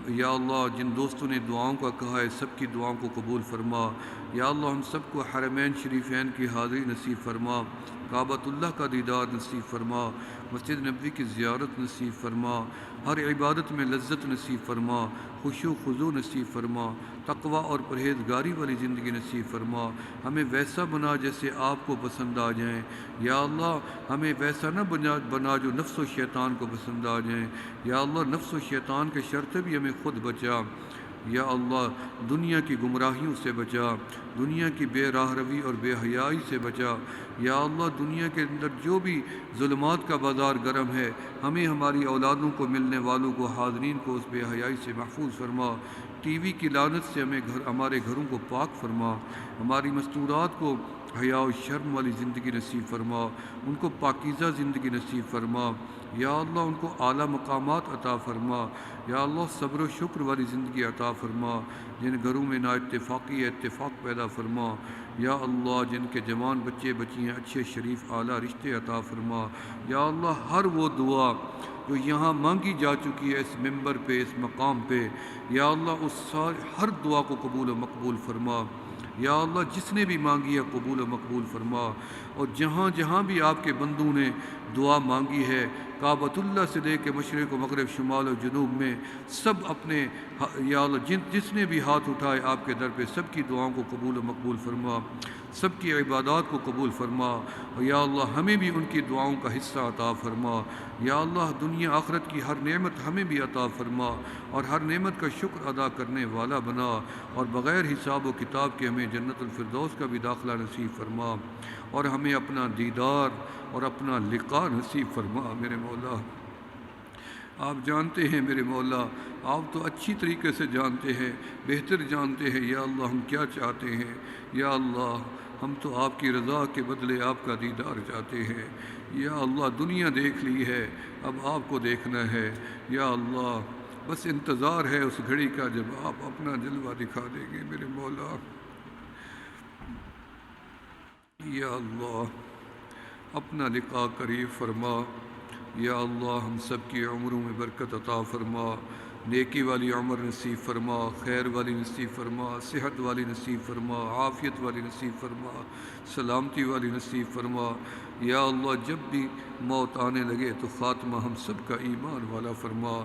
یا اللہ جن دوستوں نے دعاؤں کا کہا ہے سب کی دعاؤں کو قبول فرما۔ یا اللہ ہم سب کو حرمین شریفین کی حاضری نصیب فرما، کعبۃ اللہ کا دیدار نصیب فرما، مسجد نبوی کی زیارت نصیب فرما، ہر عبادت میں لذت نصیب فرما، خشوع و خضوع نصیب فرما، تقوی اور پرہیزگاری والی زندگی نصیب فرما۔ ہمیں ویسا بنا جیسے آپ کو پسند آ جائیں۔ یا اللہ ہمیں ویسا نہ بنا جو نفس و شیطان کو پسند آ جائیں۔ یا اللہ نفس و شیطان کے شر سے بھی ہمیں خود بچا۔ یا اللہ دنیا کی گمراہیوں سے بچا، دنیا کی بے راہ روی اور بے حیائی سے بچا۔ یا اللہ دنیا کے اندر جو بھی ظلمات کا بازار گرم ہے ہمیں ہماری اولادوں کو، ملنے والوں کو، حاضرین کو اس بے حیائی سے محفوظ فرما۔ ٹی وی کی لعنت سے ہمارے گھروں کو پاک فرما، ہماری مستورات کو حیا و شرم والی زندگی نصیب فرما، ان کو پاکیزہ زندگی نصیب فرما، یا اللہ ان کو اعلیٰ مقامات عطا فرما، یا اللہ صبر و شکر والی زندگی عطا فرما، جن گھروں میں نا اتفاقی اتفاق پیدا فرما، یا اللہ جن کے جوان بچے بچیاں اچھے شریف اعلیٰ رشتے عطا فرما، یا اللہ ہر وہ دعا جو یہاں مانگی جا چکی ہے اس ممبر پہ، اس مقام پہ، یا اللہ ہر دعا کو قبول و مقبول فرما، یا اللہ جس نے بھی مانگی ہے قبول و مقبول فرما، اور جہاں جہاں بھی آپ کے بندوں نے دعا مانگی ہے، کعبۃ اللہ سے لے کے مشرق و مغرب شمال و جنوب میں، سب اپنے یا اللہ جس نے بھی ہاتھ اٹھائے آپ کے در پہ، سب کی دعاؤں کو قبول و مقبول فرما، سب کی عبادات کو قبول فرما، اور یا اللہ ہمیں بھی ان کی دعاؤں کا حصہ عطا فرما، یا اللہ دنیا آخرت کی ہر نعمت ہمیں بھی عطا فرما، اور ہر نعمت کا شکر ادا کرنے والا بنا، اور بغیر حساب و کتاب کے ہمیں جنت الفردوس کا بھی داخلہ نصیب فرما، اور ہمیں اپنا دیدار اور اپنا لقاء نصیب فرما۔ میرے مولا آپ جانتے ہیں، میرے مولا آپ تو اچھی طریقے سے جانتے ہیں، بہتر جانتے ہیں یا اللہ ہم کیا چاہتے ہیں، یا اللہ ہم تو آپ کی رضا کے بدلے آپ کا دیدار چاہتے ہیں، یا اللہ دنیا دیکھ لی ہے، اب آپ کو دیکھنا ہے، یا اللہ بس انتظار ہے اس گھڑی کا جب آپ اپنا جلوہ دکھا دیں گے میرے مولا، یا اللہ اپنا لقاء قریب فرما، یا اللہ ہم سب کی عمروں میں برکت عطا فرما، نیکی والی عمر نصیب فرما، خیر والی نصیب فرما، صحت والی نصیب فرما، عافیت والی نصیب فرما، سلامتی والی نصیب فرما، یا اللہ جب بھی موت آنے لگے تو خاتمہ ہم سب کا ایمان والا فرما۔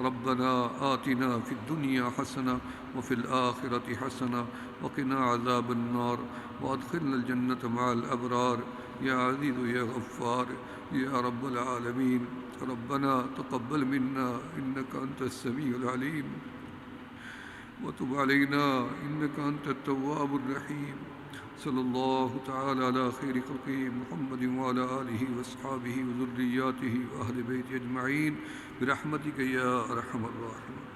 ربنا آتنا فی الدنیا حسنہ وفی الآخرۃ حسنہ وقنا عذاب النار وادخلنا الجنۃ مع الابرار یا عزیز یا غفار یا رب العالمین۔ ربنا تقبل منا انك انت السمیع العلیم وتب علینا انك انت التواب الرحیم۔ صلی اللہ تعالی علی خیر خلقہ محمد وعلی آلہ واصحابہ وذریاتہ واہل بیتہ اجمعین برحمتک یا ارحم الراحمین۔